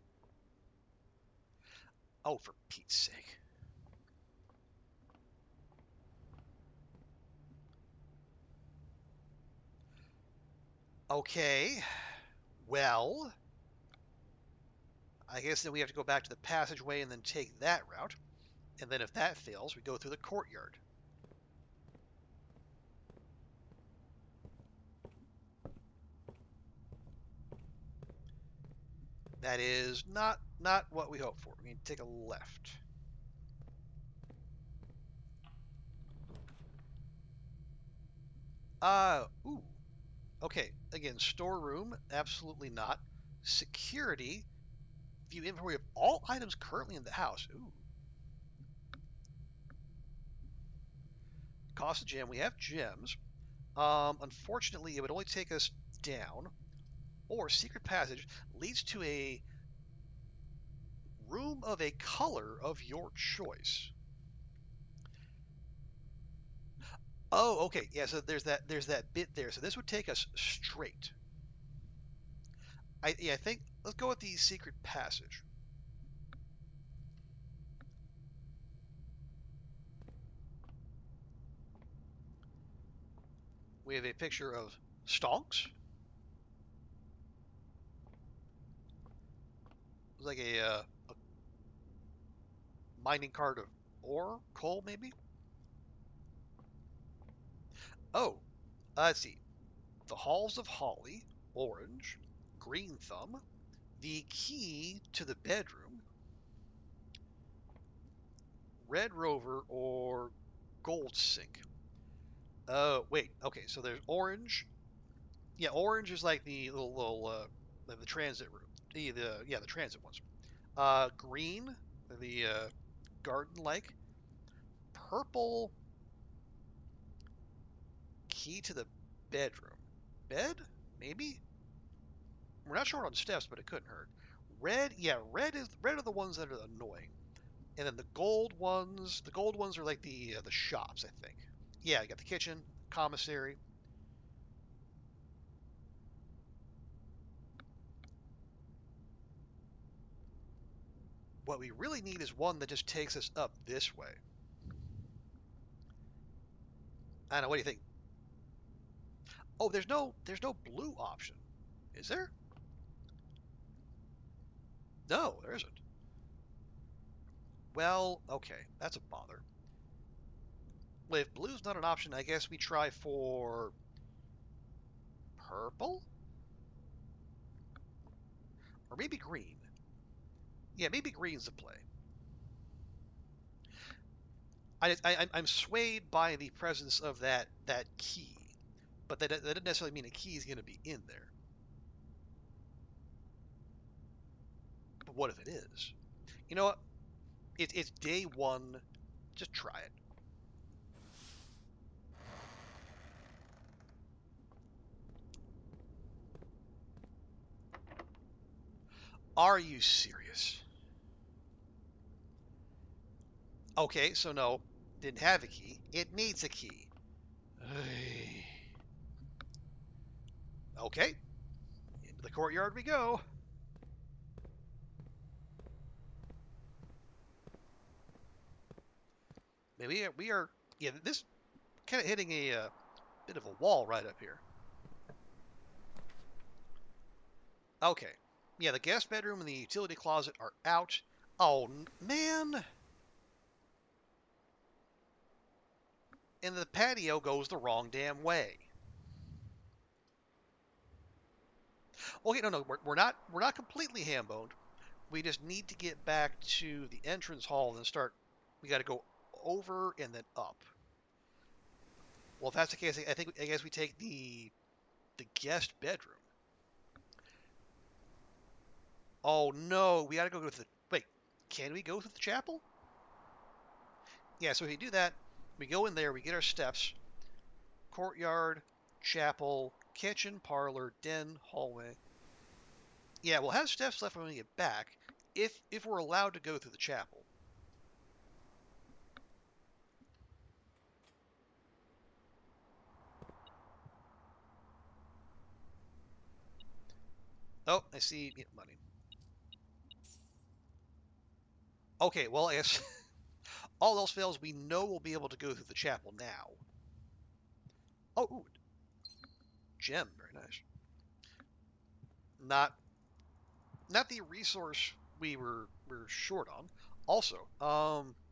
Oh, for Pete's sake. Okay. Well, I guess then we have to go back to the passageway and then take that route. And then if that fails, we go through the courtyard. That is not what we hoped for. We need to take a left. Ooh. Okay, again, storeroom, absolutely not. Security, view inventory of all items currently in the house. Ooh. Cost of gem, we have gems. Unfortunately, it would only take us down. Or secret passage leads to a room of a color of your choice. Oh, okay. Yeah, so there's that bit there. So this would take us straight. I think let's go with the secret passage. We have a picture of stonks. It's like a mining cart of ore, coal, maybe. Oh, let's see. The halls of holly, orange, green thumb, the key to the bedroom, red rover, or gold sink. Oh, wait. Okay, so there's orange. Yeah, orange is like the little the transit route. The transit ones. Green, the garden like. Purple, key to the bedroom. Bed? Maybe? We're not sure on steps, but it couldn't hurt. Red, yeah, red are the ones that are annoying. And then the gold ones are like the shops, I think. Yeah, you got the kitchen, commissary. What we really need is one that just takes us up this way. I don't know. What do you think? Oh, there's no blue option, is there? No, there isn't. Well, okay, that's a bother. Well, if blue's not an option, I guess we try for purple or maybe green. Yeah, maybe green's the play. I'm swayed by the presence of that key, but that doesn't necessarily mean a key is going to be in there. But what if it is? You know what? It's day one. Just try it. Are you serious? Okay, so no, didn't have a key. It needs a key. Okay, into the courtyard we go. Maybe we are yeah, this kind of hitting a bit of a wall right up here. Okay. Yeah, the guest bedroom and the utility closet are out. Oh, man. And the patio goes the wrong damn way. Okay, no, we're not completely ham-boned. We just need to get back to the entrance hall and start. We got to go over and then up. Well, if that's the case, I guess we take the guest bedroom. Oh no, we got to go to the. Wait, can we go to the chapel? Yeah, so if you do that, we go in there, we get our steps, courtyard, chapel, kitchen, parlor, den, hallway. Yeah, we'll have steps left when we get back, if we're allowed to go through the chapel. Oh, I see money. Okay, well, I guess all else fails, we know we'll be able to go through the chapel now. Oh, ooh, gem, very nice. Not not the resource we were short on. Also,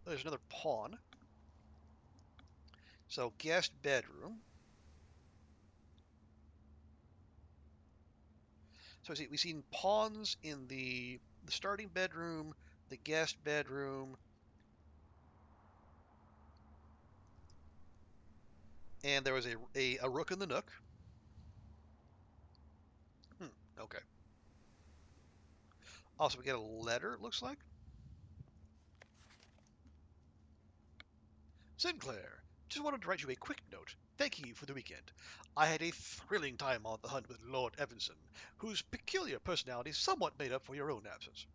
there's another pawn. So guest bedroom. So we've seen pawns in the starting bedroom, the guest bedroom, and there was a rook in the nook. Hmm, okay. Also, we get a letter, it looks like. Sinclair, just wanted to write you a quick note. Thank you for the weekend. I had a thrilling time on the hunt with Lord Evanson, whose peculiar personality somewhat made up for your own absence.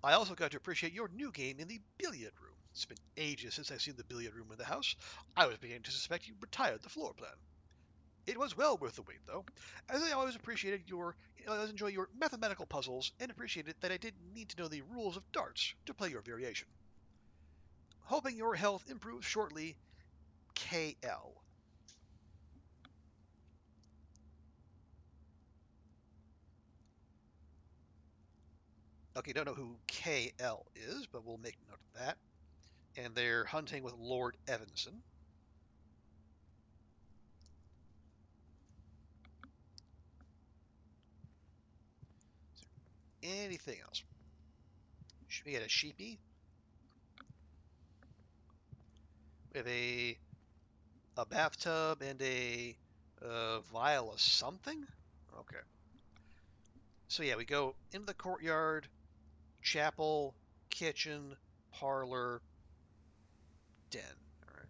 I also got to appreciate your new game in the billiard room. It's been ages since I've seen the billiard room in the house. I was beginning to suspect you retired the floor plan. It was well worth the wait, though, as I always always enjoy your mathematical puzzles and appreciated that I didn't need to know the rules of darts to play your variation. Hoping your health improves shortly, KL. Okay, don't know who KL is, but we'll make note of that. And they're hunting with Lord Evanson. Anything else? Should we get a sheepy? We have a bathtub and a vial of something? Okay. So yeah, we go into the courtyard, chapel, kitchen, parlor, den. All right.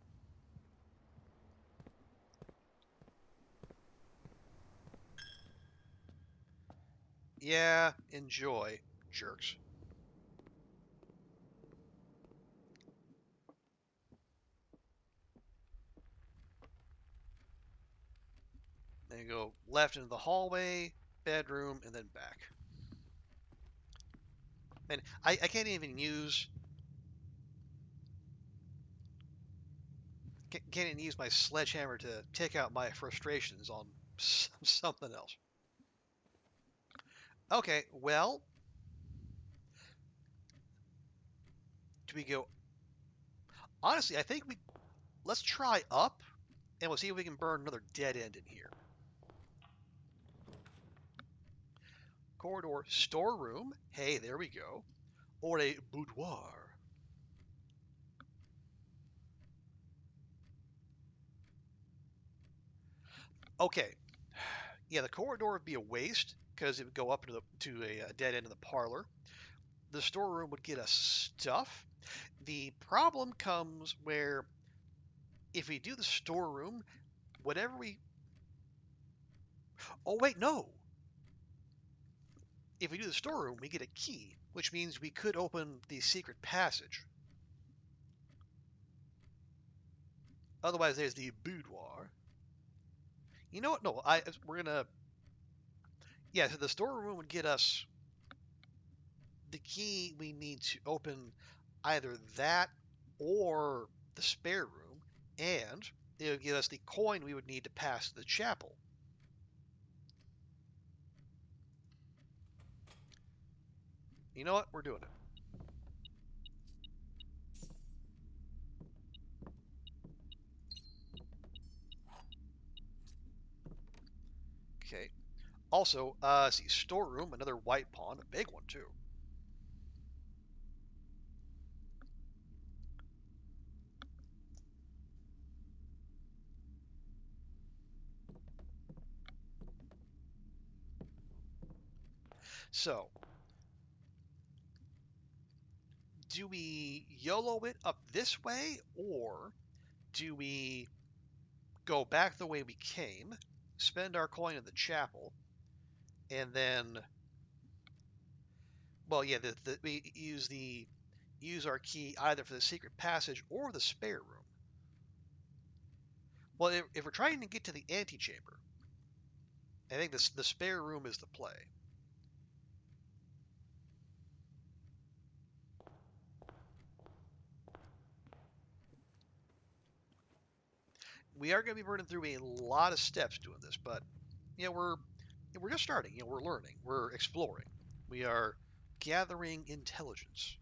Yeah, enjoy, jerks. Then you go left into the hallway, bedroom, and then back. And I can't even use my sledgehammer to take out my frustrations on something else. Okay, well, do we go? Honestly, I think we let's try up, and we'll see if we can burn another dead end in here. Corridor, storeroom. Hey, there we go. Or a boudoir. Okay, yeah, the corridor would be a waste because it would go up to a dead end in the parlor. The storeroom would get us stuff. The problem comes where if we do the storeroom, whatever we. Oh, wait, no. If we do the storeroom, we get a key, which means we could open the secret passage. Otherwise, there's the boudoir. You know what? No, we're gonna. Yeah, so the storeroom would get us the key we need to open either that or the spare room, and it would give us the coin we would need to pass the chapel. You know what? We're doing it. Okay. Also, see, storeroom, another white pawn, a big one too. So, do we YOLO it up this way, or do we go back the way we came spend our coin in the chapel, and then, well, yeah, we use our key either for the secret passage or the spare room. Well, if we're trying to get to the antechamber, I think the spare room is the play. We are going to be burning through a lot of steps doing this, but we're just starting. We're learning, we're exploring, we are gathering intelligence.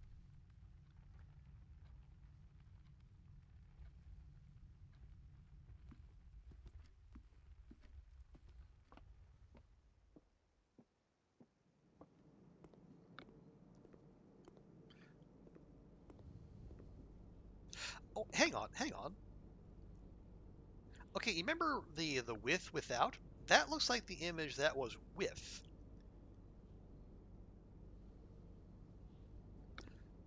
Oh, hang on, hang on. Okay, you remember the without? That looks like the image that was with,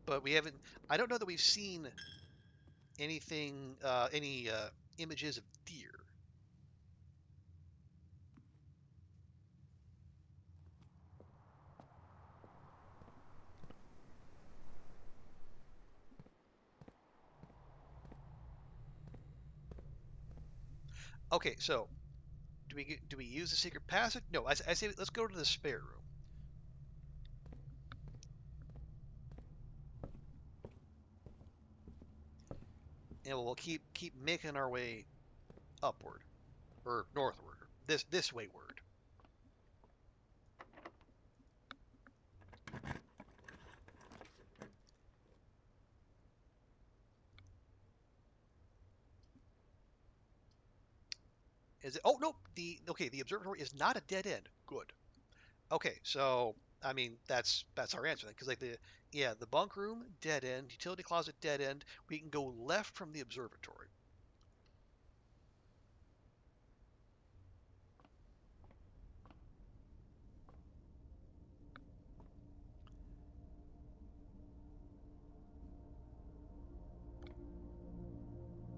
but we haven't. I don't know that we've seen anything, any images of deer. Okay, so do we use the secret passage? No, I say let's go to the spare room, and we'll keep making our way upward or northward, or this wayward. Is it? Oh no, the observatory is not a dead end. Good. Okay, so I mean that's our answer then, because like the bunk room dead end, utility closet dead end. We can go left from the observatory.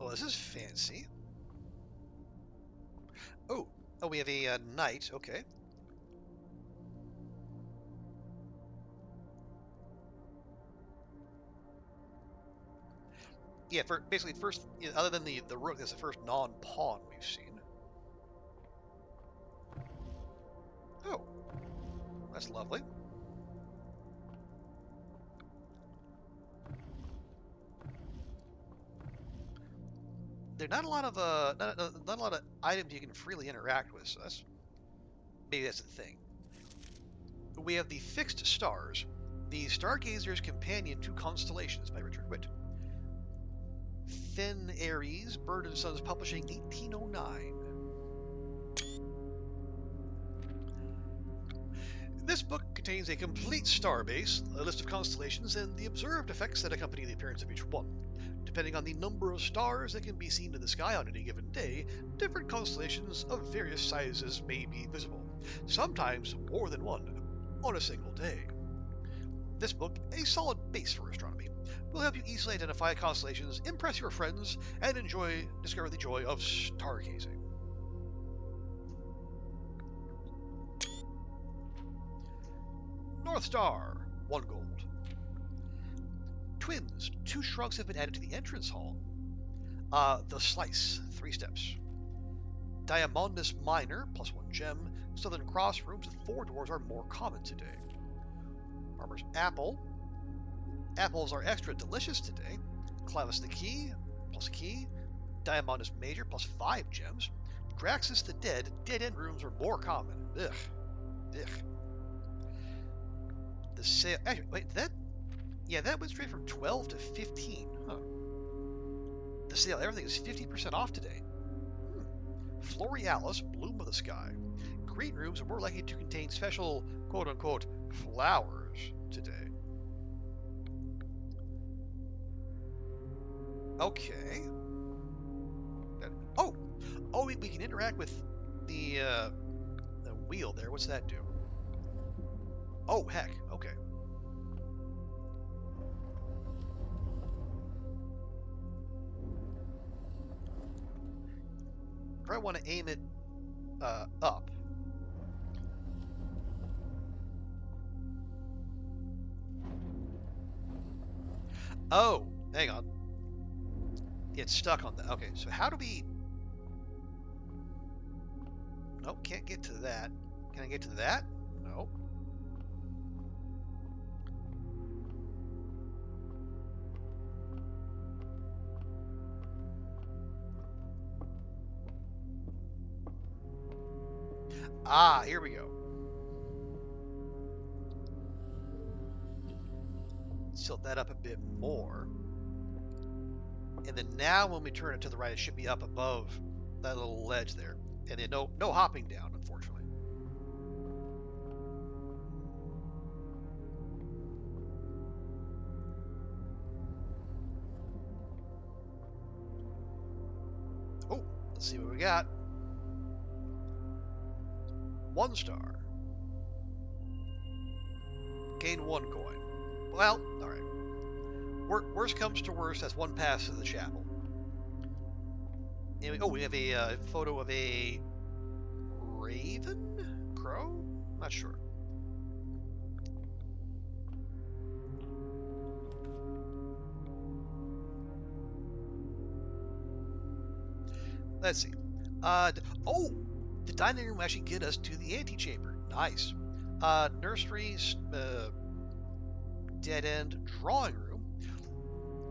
Oh, this is fancy. Oh, oh, we have a knight. Okay. Yeah, for basically first, other than the rook, that's the first non-pawn we've seen. Oh, that's lovely. There are not a lot of not a lot of items you can freely interact with. So maybe that's the thing. We have the fixed stars, the Stargazer's Companion to Constellations by Richard Witt. Fenn Aries, Bird and Sons Publishing, 1809. This book contains a complete star base, a list of constellations, and the observed effects that accompany the appearance of each one. Depending on the number of stars that can be seen in the sky on any given day, different constellations of various sizes may be visible, sometimes more than one on a single day. This book, a solid base for astronomy, will help you easily identify constellations, impress your friends, and discover the joy of stargazing. North Star, 1 gold. Twins, 2 shrugs have been added to the entrance hall. The Slice, 3 steps. Diamondus Minor, plus 1 gem. Southern Cross rooms with 4 doors are more common today. Farmer's Apple. Apples are extra delicious today. Clavis the Key, plus a key. Diamondus Major, plus 5 gems. Draxus the Dead, dead end rooms are more common. Ugh. Ugh. The sale. Actually, wait, that went straight from 12 to 15. Huh. The sale, everything is 50% off today. Florealis, Bloom of the Sky. Green rooms are more likely to contain special quote unquote flowers today. Okay. Oh! Oh, we can interact with the wheel there. What's that do? Oh, heck. Okay. Probably want to aim it up. Oh, hang on. It's stuck on that. Okay, so how do we... Nope, can't get to that. Can I get to that? No. Ah, here we go. Tilt that up a bit more. And then now when we turn it to the right, it should be up above that little ledge there. And then no hopping down, unfortunately. Oh, let's see what we got. 1 star. Gain 1 coin. Well, alright. Worst comes to worst, that's 1 pass to the chapel. And we have a photo of a raven? Crow? Not sure. Let's see. Oh! The dining room will actually get us to the antechamber. Nice. Nurseries, dead end, drawing room.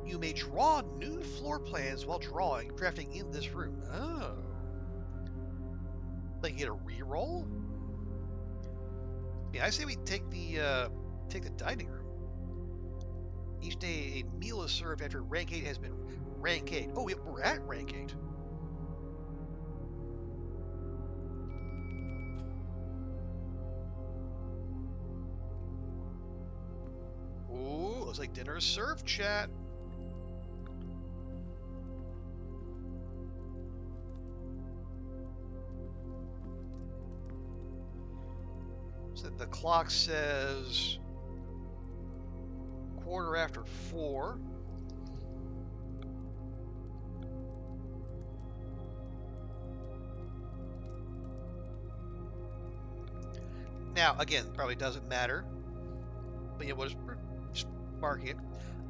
You may draw new floor plans while drafting in this room. Oh. Like you get a reroll? Yeah, I say we take the dining room. Each day a meal is served after rank 8 has been rank 8. Oh, we're at rank 8. Ooh, looks like dinner is served, chat. So the clock says 4:15. Now, again, probably doesn't matter, but yeah, we'll just mark it.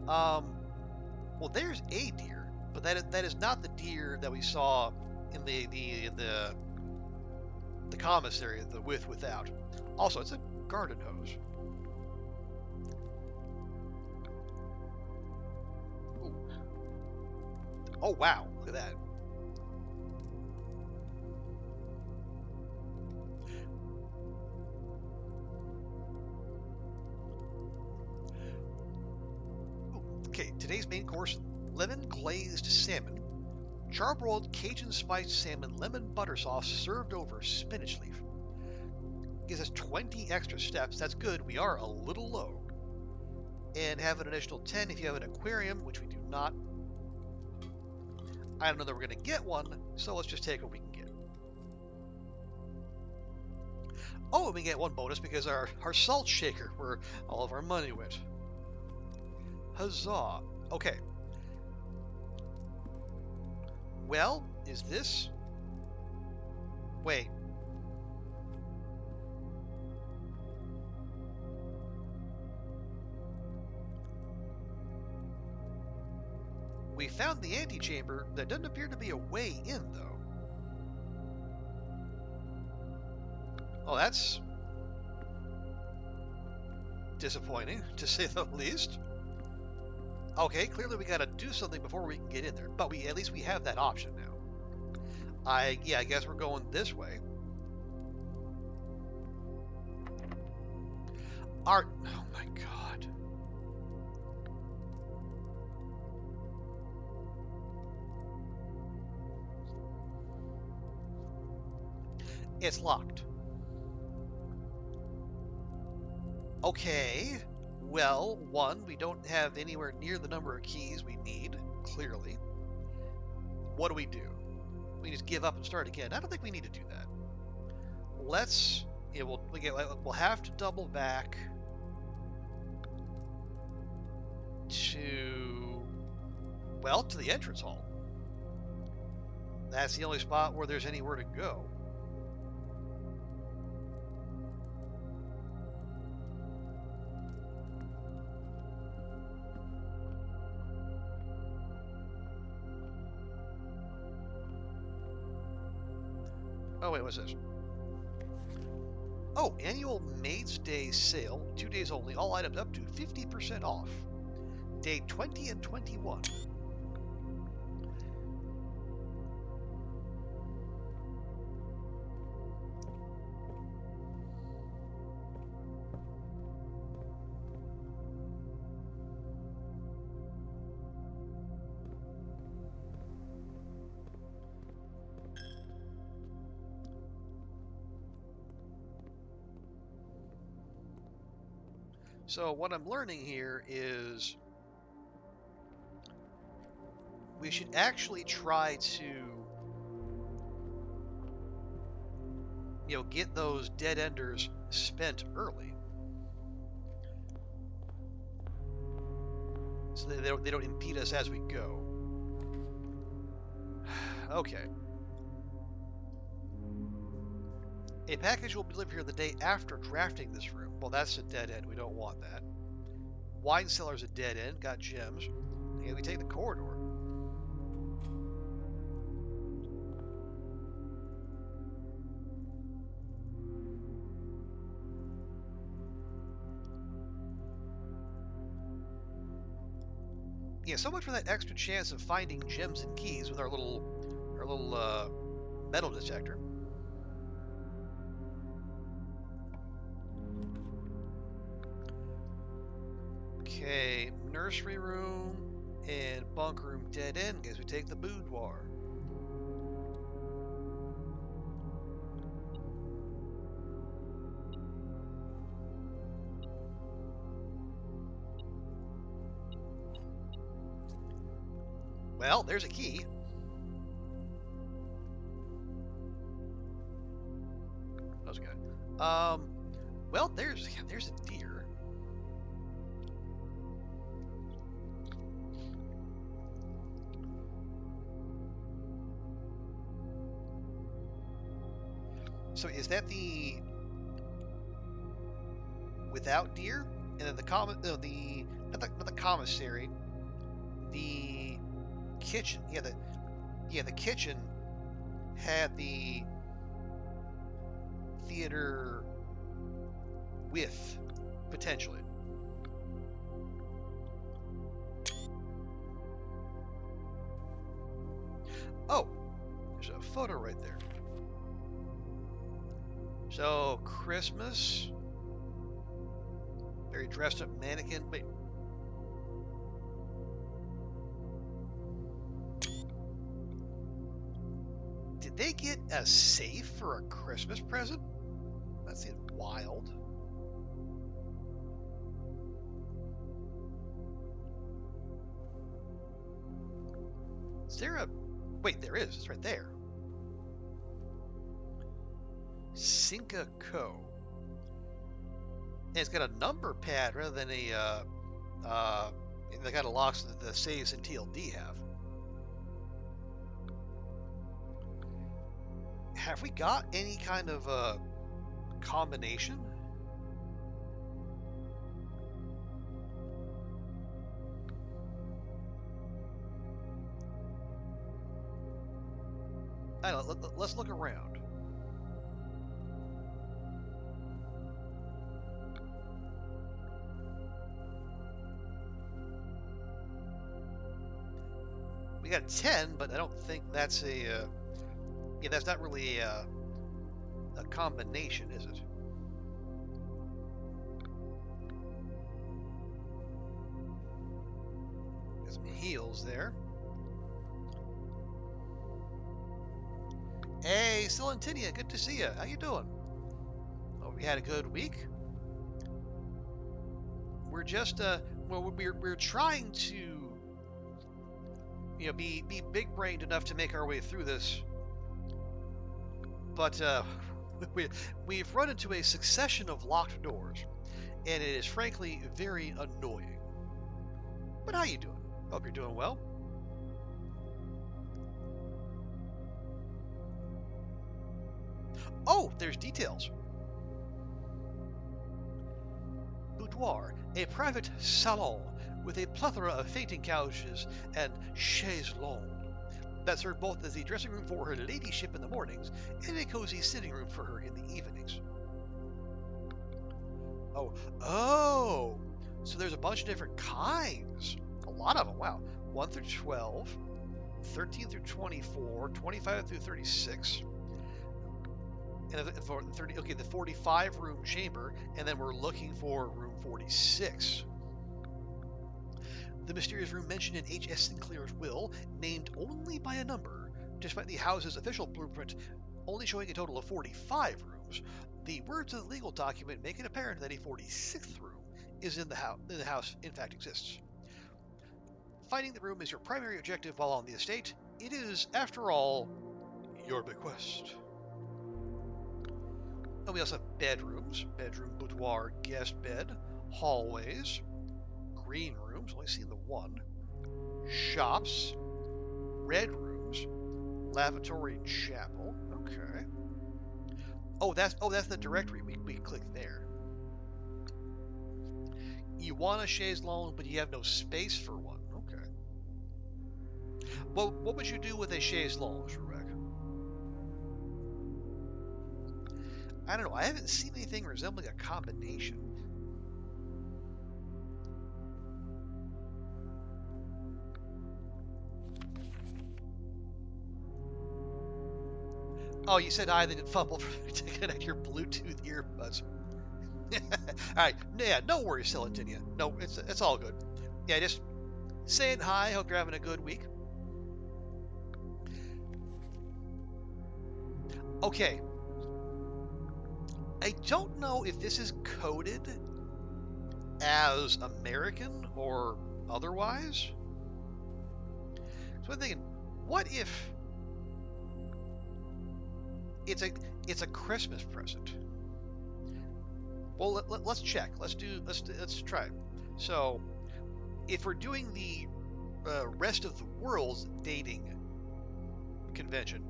Well, there's a deer, but that is not the deer that we saw in the commissary, the without. Also, it's a garden hose. Ooh. Oh wow, look at that. Okay, today's main course, lemon glazed salmon, charbroiled Cajun spiced salmon, lemon butter sauce served over spinach leaf. Gives us 20 extra steps. That's good. We are a little low. And have an additional 10 if you have an aquarium, which we do not. I don't know that we're going to get one, so let's just take what we can get. Oh, and we get 1 bonus because our salt shaker, where all of our money went. Huzzah. Okay. Well, is this... Wait. We found the antechamber. There doesn't appear to be a way in, though. Oh, that's disappointing, to say the least. Okay, clearly we gotta do something before we can get in there, but at least we have that option now. I guess we're going this way. Oh my god. It's locked. Okay. Well, 1, we don't have anywhere near the number of keys we need, clearly. What do? We just give up and start again. I don't think we need to do that. We'll have to double back to the entrance hall. That's the only spot where there's anywhere to go. Oh, wait, what's this? Oh, annual Maid's Day sale, 2 days only, all items up to 50% off. Day 20 and 21. So what I'm learning here is we should actually try to, get those dead enders spent early, so that they don't impede us as we go. Okay. A package will be delivered here the day after drafting this room. Well, that's a dead end. We don't want that. Wine cellar's a dead end. Got gems. And we take the corridor. Yeah, so much for that extra chance of finding gems and keys with our little metal detector. Okay, nursery room and bunk room dead end. Guess we take the boudoir. Well, there's a key. That was good. Well, there's a deer. So is that the without deer? And then the not the commissary, the kitchen. Yeah, the kitchen had the theater with potentially. Oh, there's a photo right there. So Christmas, very dressed up mannequin. Wait. Did they get a safe for a Christmas present? That seems wild. Is there a... Wait, there is. It's right there. Cinca Co. And it's got a number pad rather than a the kind of locks that the saves in TLD have. Have we got any kind of combination? I don't know, let's look around. We got 10, but I don't think that's a... yeah, that's not really a combination, is it? Got some heals there. Hey, Silentinia, good to see you. How you doing? Hope you had a good week. We're just well, we're trying to be big-brained enough to make our way through this, but we've run into a succession of locked doors, and it is frankly very annoying. But how you doing? Hope you're doing well. Oh, there's details. Boudoir, a private salon with a plethora of fainting couches and chaises longues. that served both as a dressing room for her ladyship in the mornings and a cozy sitting room for her in the evenings. Oh, oh, so there's a bunch of different kinds. A lot of them, wow. 1 through 12, 13 through 24, 25 through 36, and for 30, okay, the 45 room chamber, and then we're looking for room 46. The mysterious room mentioned in H.S. Sinclair's will, named only by a number, despite the house's official blueprint only showing a total of 45 rooms. The words of the legal document make it apparent that a 46th room is in the house, in fact exists. Finding the room is your primary objective while on the estate. It is, after all, your bequest. And we also have bedrooms, bedroom, boudoir, guest bed, hallways, green rooms, only seen the one, shops, red rooms, lavatory, chapel. Okay. Oh, that's the directory. We click there. You want a chaise longue, but you have no space for one. Okay. Well, what would you do with a chaise longue, Shrek? I don't know. I haven't seen anything resembling a combination. Oh, you said I didn't fumble to connect your Bluetooth earbuds. All right, yeah, no worries, Celentinia. No, it's all good. Yeah, just saying hi. Hope you're having a good week. Okay, I don't know if this is coded as American or otherwise. So I'm thinking, what if it's a Christmas present? Well, let's check. Let's try. So, if we're doing the rest of the world's dating convention,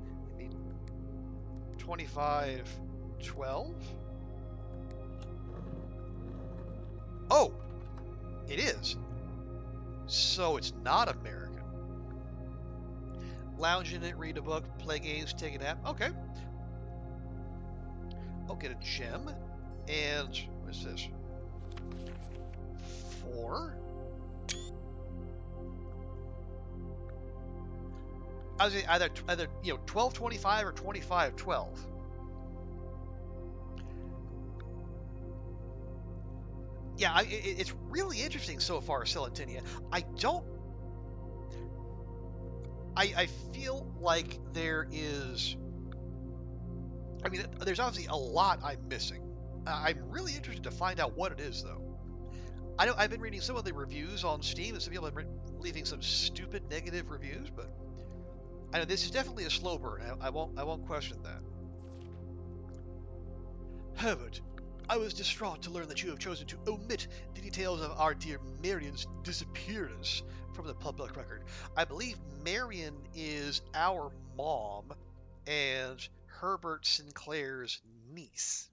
2512. Oh, it is. So it's not American. Lounge in it, read a book, play games, take a nap. Okay. Oh, get a gem. And what's this? 4. I was either 1225 or 2512. Yeah, it's really interesting so far, Celentinia. I don't. I feel like there is. I mean, there's obviously a lot I'm missing. I'm really interested to find out what it is, though. I know I've been reading some of the reviews on Steam, and some people have been leaving some stupid negative reviews, but I know this is definitely a slow burn. I won't question that. Herbert, I was distraught to learn that you have chosen to omit the details of our dear Marian's disappearance from the public record. I believe Marian is our mom and Herbert Sinclair's niece.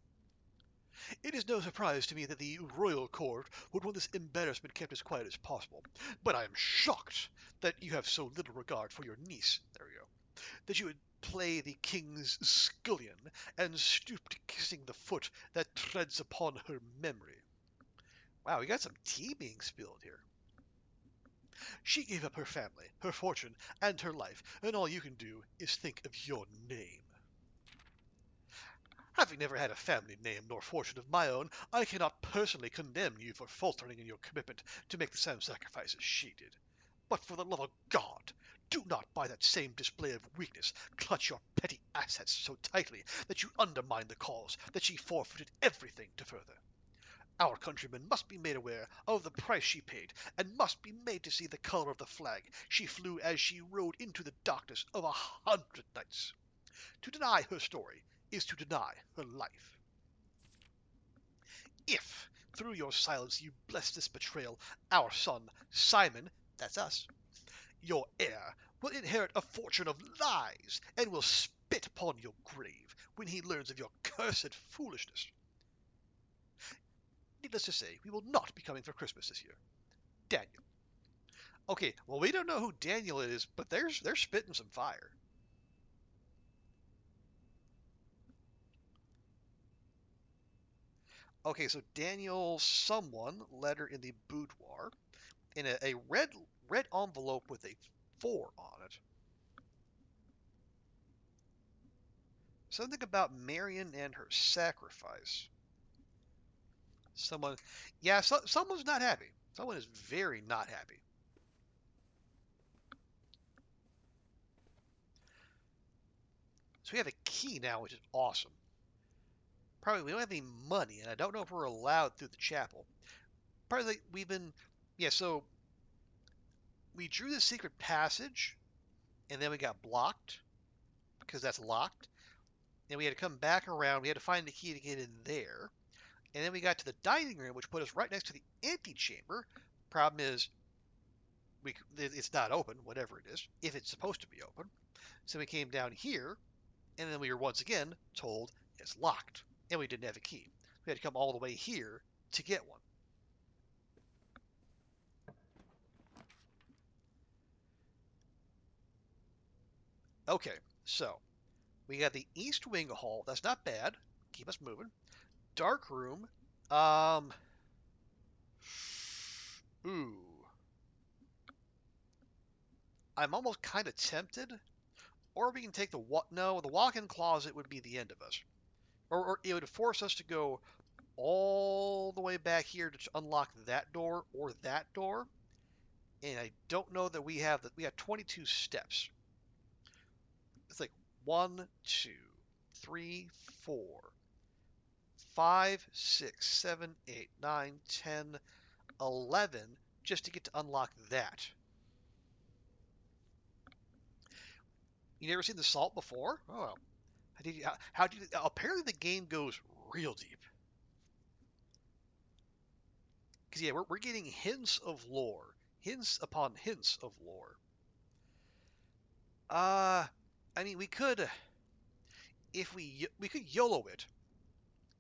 It is no surprise to me that the royal court would want this embarrassment kept as quiet as possible, but I am shocked that you have so little regard for your niece. There we go. That you would play the king's scullion and stoop to kissing the foot that treads upon her memory. Wow, we got some tea being spilled here. She gave up her family, her fortune, and her life, and all you can do is think of your name. Having never had a family name nor fortune of my own, I cannot personally condemn you for faltering in your commitment to make the same sacrifices she did. But for the love of God, do not by that same display of weakness clutch your petty assets so tightly that you undermine the cause that she forfeited everything to further. Our countrymen must be made aware of the price she paid, and must be made to see the color of the flag she flew as she rode into the darkness of 100 nights. To deny her story is to deny her life. If, through your silence, you bless this betrayal, our son, Simon, that's us, your heir, will inherit a fortune of lies, and will spit upon your grave when he learns of your cursed foolishness. Needless to say, we will not be coming for Christmas this year. Daniel. Okay, well we don't know who Daniel is, but they're spitting some fire. Okay, so Daniel someone letter in the boudoir in a red envelope with a 4 on it. Something about Marion and her sacrifice. Someone, yeah, someone's not happy. Someone is very not happy. So we have a key now, which is awesome. Probably we don't have any money, and I don't know if we're allowed through the chapel. Probably we've been, yeah. So we drew the secret passage, and then we got blocked because that's locked. And we had to come back around. We had to find the key to get in there. And then we got to the dining room, which put us right next to the antechamber. Problem is, it's not open, whatever it is, if it's supposed to be open. So we came down here, and then we were once again told it's locked, and we didn't have a key. We had to come all the way here to get one. Okay, so we got the East Wing Hall. That's not bad. Keep us moving. Dark room. Um. Ooh. I'm almost kind of tempted. Or we can take the no. The walk-in closet would be the end of us. Or it would force us to go all the way back here to unlock that door or that door. And I don't know that we have that. We have 22 steps. It's like 1, 2, 3, 4, 5, 6, 7, 8, 9, 10, 11 just to get to unlock that. You never seen the salt before? Oh, how did you, apparently the game goes real deep. Because yeah, we're getting hints of lore, hints upon hints of lore. Uh, I mean, we could, if we could YOLO it,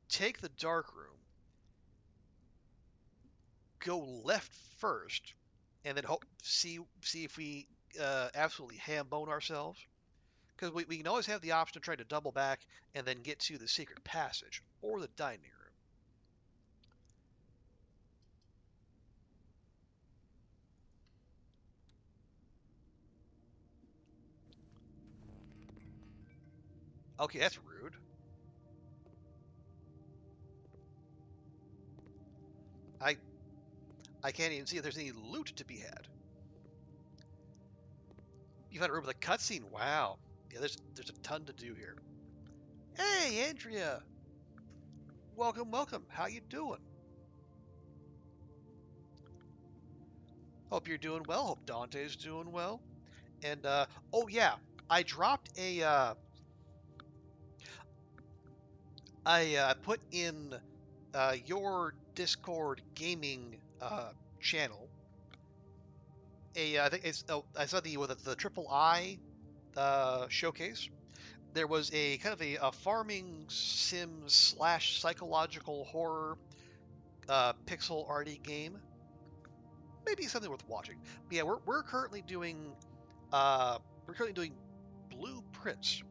take the dark room, go left first, and then hope see if we absolutely ham bone ourselves. Because we can always have the option of trying to double back and then get to the secret passage or the dining room. Okay, that's rude. I I can't even see if there's any loot to be had. You found a room with a cutscene. Wow. Yeah, there's a ton to do here. Hey, Andrea. Welcome, welcome. How you doing? Hope you're doing well. Hope Dante's doing well. And oh yeah, I dropped a I put in your Discord gaming channel. I think it's I saw the with the triple I showcase. There was a kind of a farming sim slash psychological horror pixel arty game. Maybe something worth watching. But yeah, uh, we're currently doing Blueprints,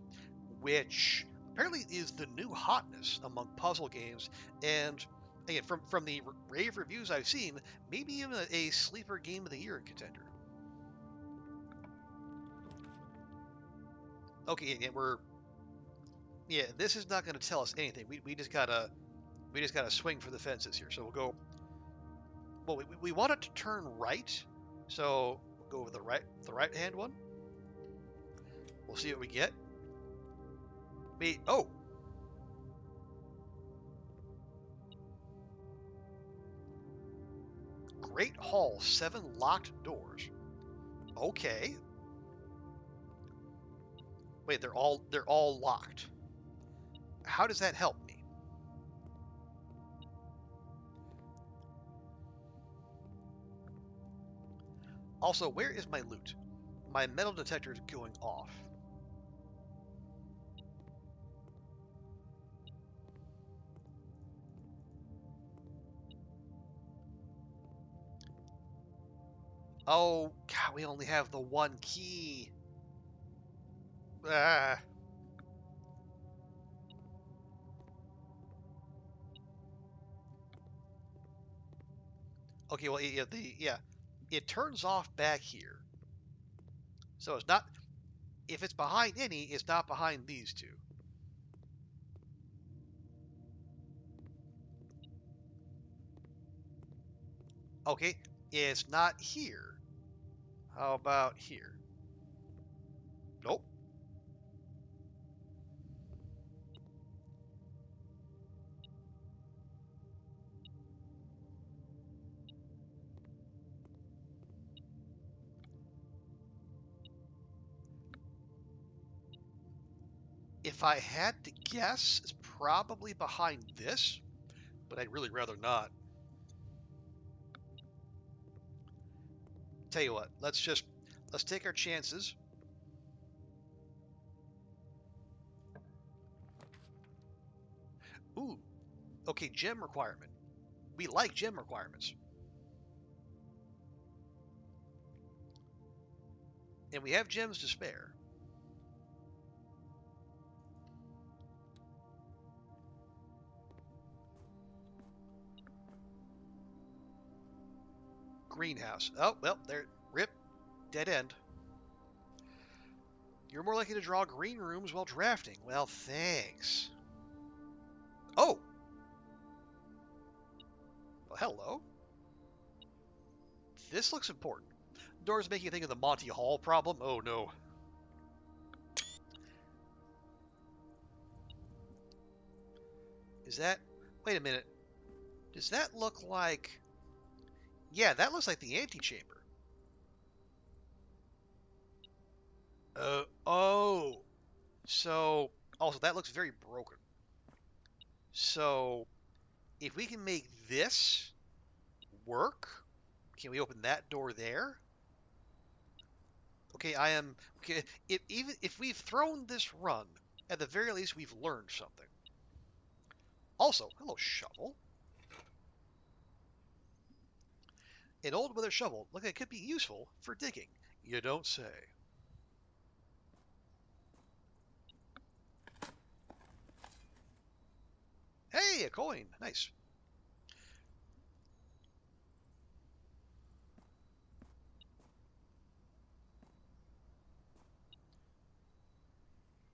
which apparently is the new hotness among puzzle games, and again from the rave reviews I've seen, maybe even a sleeper game of the year contender. Okay, and we're yeah, this is not going to tell us anything. We just gotta swing for the fences here. So we'll go. Well, we want it to turn right, so we'll go with the right hand one. We'll see what we get. Oh, Great Hall, 7 locked doors. Okay. Wait, they're all locked. How does that help me? Also, where is my loot? My metal detector is going off. Oh, God, we only have the one key. Ah. Okay, well, yeah, it turns off back here. So it's not, if it's behind any, it's not behind these two. Okay, it's not here. How about here? Nope. If I had to guess, it's probably behind this, but I'd really rather not. Tell you what, let's take our chances. Ooh, okay, gem requirement. We like gem requirements. And we have gems to spare. Greenhouse. Oh, well, there. Rip. Dead end. You're more likely to draw green rooms while drafting. Well, thanks. Oh! Well, hello. This looks important. Doors making you think of the Monty Hall problem. Oh, no. Is that... Wait a minute. Does that look like... Yeah, that looks like the antechamber. Oh. So, also, that looks very broken. So, if we can make this work, can we open that door there? Okay, I am... Okay, even if we've thrown this run, at the very least, we've learned something. Also, hello, shovel. An old weather shovel. Look, it could be useful for digging. You don't say. Hey, a coin. Nice.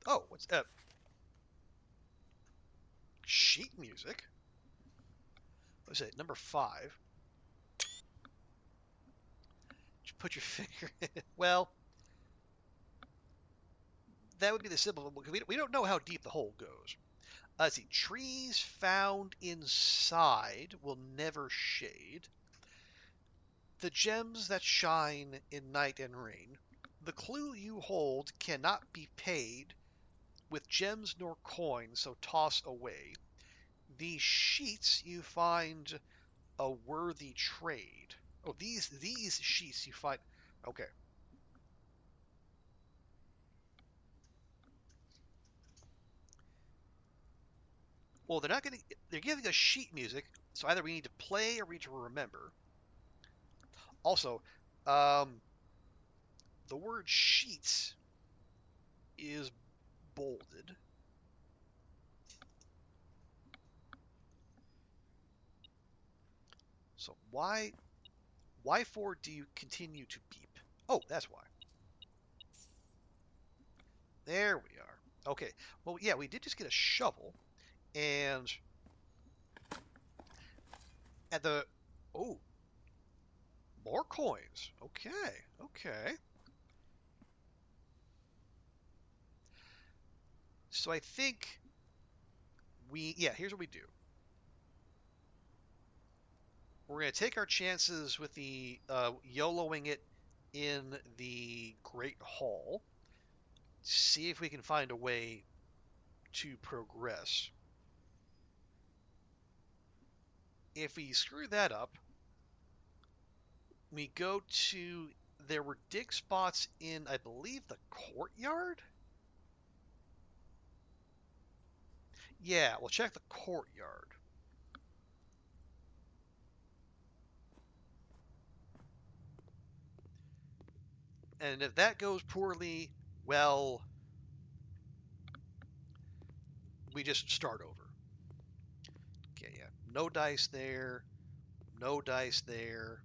Oh, what's that? Sheet music. What's it? Number 5. Just put your finger in it. Well, that would be the simple one. We don't know how deep the hole goes. Let's see. Trees found inside will never shade. The gems that shine in night and rain. The clue you hold cannot be paid with gems nor coins, so toss away. These sheets you find a worthy trade. Oh, these sheets you find. Okay. Well, they're not going to. They're giving us sheet music, so either we need to play or we need to remember. Also, um, the word sheets is bolded. So why for do you continue to beep? Oh, that's why. There we are. Okay. Well, yeah, we did just get a shovel, and at the oh, more coins. Okay, okay. So I think yeah, here's what we do. We're going to take our chances with the YOLOing it in the Great Hall. See if we can find a way to progress. If we screw that up, we go to. There were dig spots in, I believe, the courtyard? Yeah, we'll check the courtyard. And if that goes poorly, well, we just start over. Okay, yeah. No dice there. No dice there.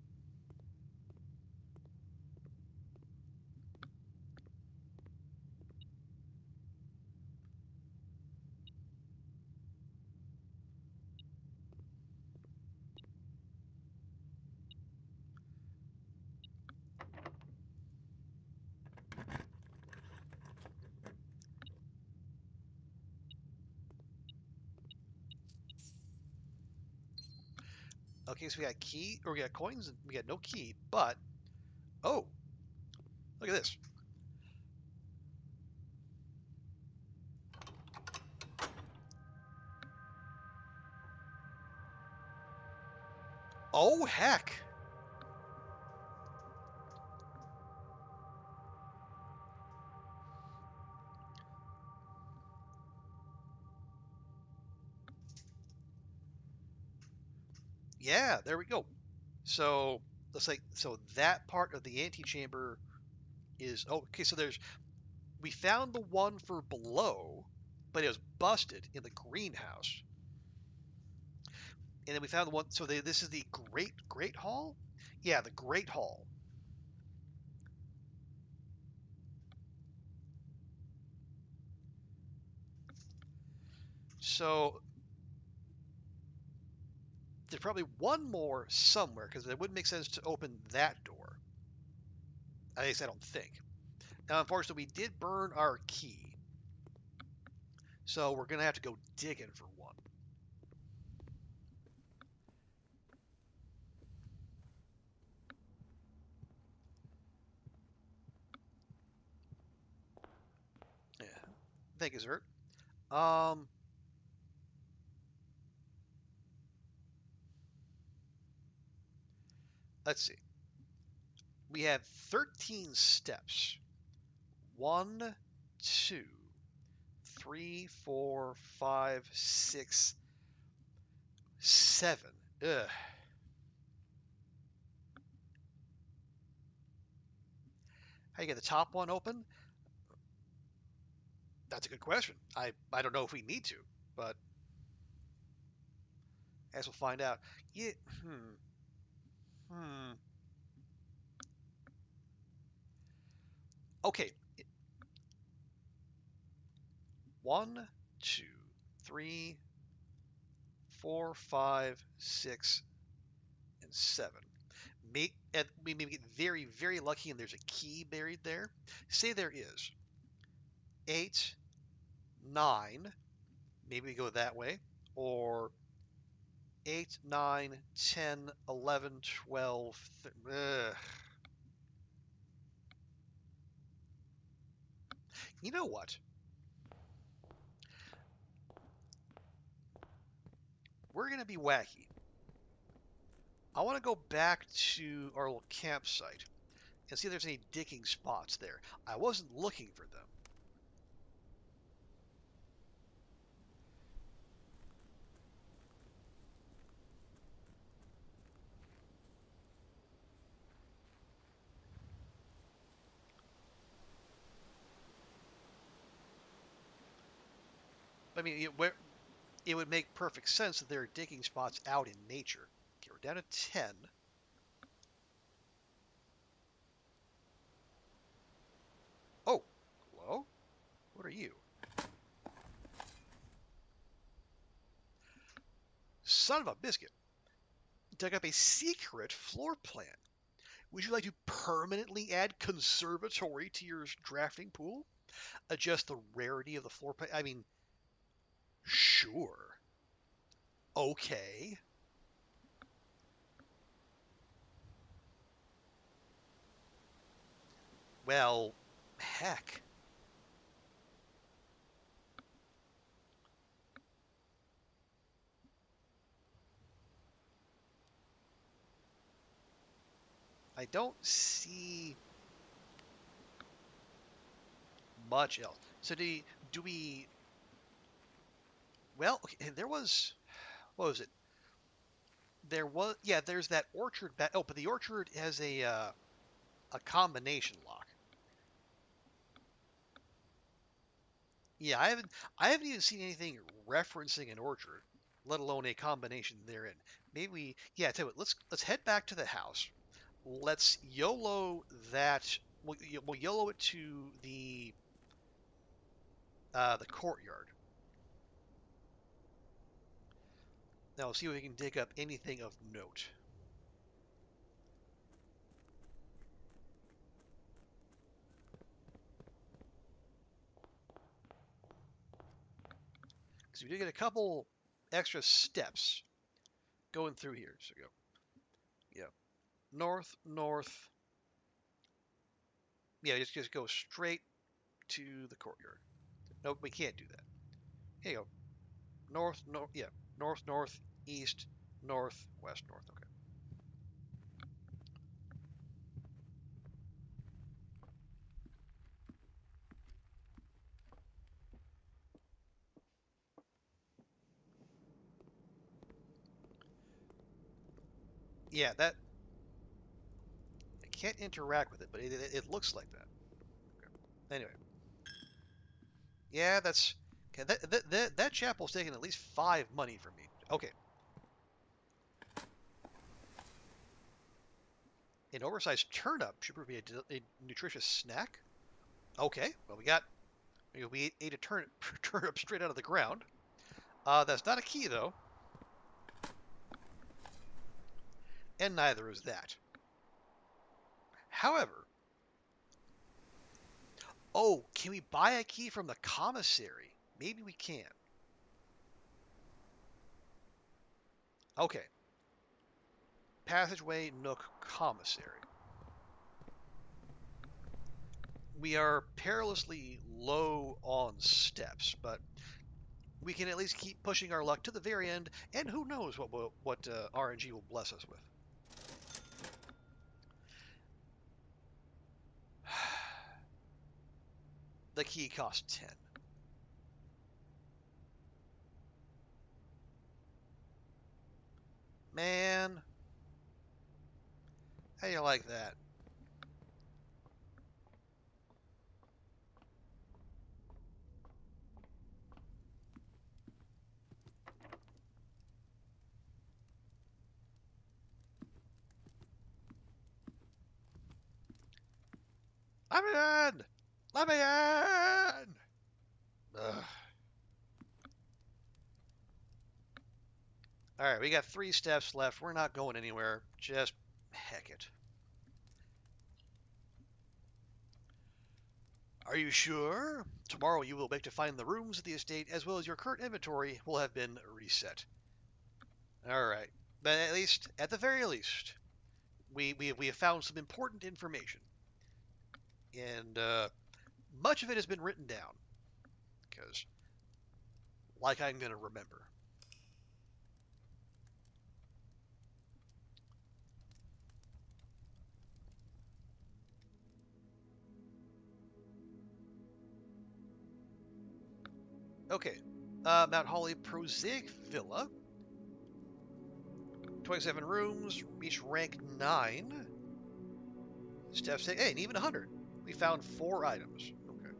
Okay, so we got key, or we got coins, and we got no key, but, oh, look at this. Oh, heck. Yeah, there we go. So, let's say, so that part of the antechamber is, oh, okay, so we found the one for below, but it was busted in the greenhouse. And then we found the one, so this is the Great Hall? Yeah, the Great Hall. So there's probably one more somewhere because it wouldn't make sense to open that door. At least I don't think. Now, unfortunately, we did burn our key, so we're gonna have to go digging for one. Yeah, thank you, sir. Um, let's see. We have 13 steps. One, two, three, four, five, six, seven. Ugh. How you get the top one open? That's a good question. I don't know if we need to, but as we'll find out. Yeah. Hmm. Hmm. Okay. One, two, three, four, five, six, and seven. We may get very, very lucky and there's a key buried there. Say there is eight, nine. Maybe we go that way. Or 8, 9, 10, 11, 12. Ugh. You know what? We're going to be wacky. I want to go back to our little campsite and see if there's any digging spots there. I wasn't looking for them. I mean, it would make perfect sense that there are digging spots out in nature. Okay, we're down to 10. Oh, hello? What are you? Son of a biscuit. Dug up a secret floor plan. Would you like to permanently add conservatory to your drafting pool? Adjust the rarity of the floor plan? I mean, sure. Okay. Well, heck. I don't see much else. So do we? Well, okay, there was. What was it? There was. Yeah, there's that orchard. Oh, but the orchard has a combination lock. Yeah, I haven't even seen anything referencing an orchard, let alone a combination therein. Maybe yeah, tell you what, let's head back to the house. Let's YOLO that. We'll YOLO it to the courtyard. Now we'll see if we can dig up anything of note. Because we did get a couple extra steps going through here. So go, yeah, north, north. Yeah, just go straight to the courtyard. Nope, we can't do that. Here you go. North, north, yeah, north, north, east, north, west, north. Okay. Yeah, that I can't interact with it, but it looks like that. Okay. Anyway, yeah, that's okay. That chapel's taking at least 5 money from me. Okay, an oversized turnip should prove to be a nutritious snack. Okay, well we ate a turnip turnip straight out of the ground. That's not a key though, and neither is that. However, oh, can we buy a key from the commissary? Maybe we can. Okay, passageway nook commissary. We are perilously low on steps, but we can at least keep pushing our luck to the very end, and who knows what RNG will bless us with. The key costs 10. Man, how do you like that? Let me in! Let me in! Ugh. All right, we got 3 steps left. We're not going anywhere. Just heck it. Are you sure? Tomorrow you will make to find the rooms of the estate as well as your current inventory will have been reset. All right, but at the very least, we have found some important information, and much of it has been written down because, like, I'm gonna remember. Okay, Mount Holly Prosaic Villa, 27 rooms, reach rank 9. Steps say, hey, and even 100. We found 4 items. Okay.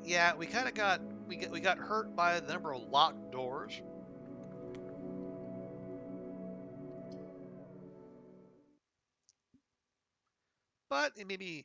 Yeah, we kind of got hurt by the number of locked doors. But it may be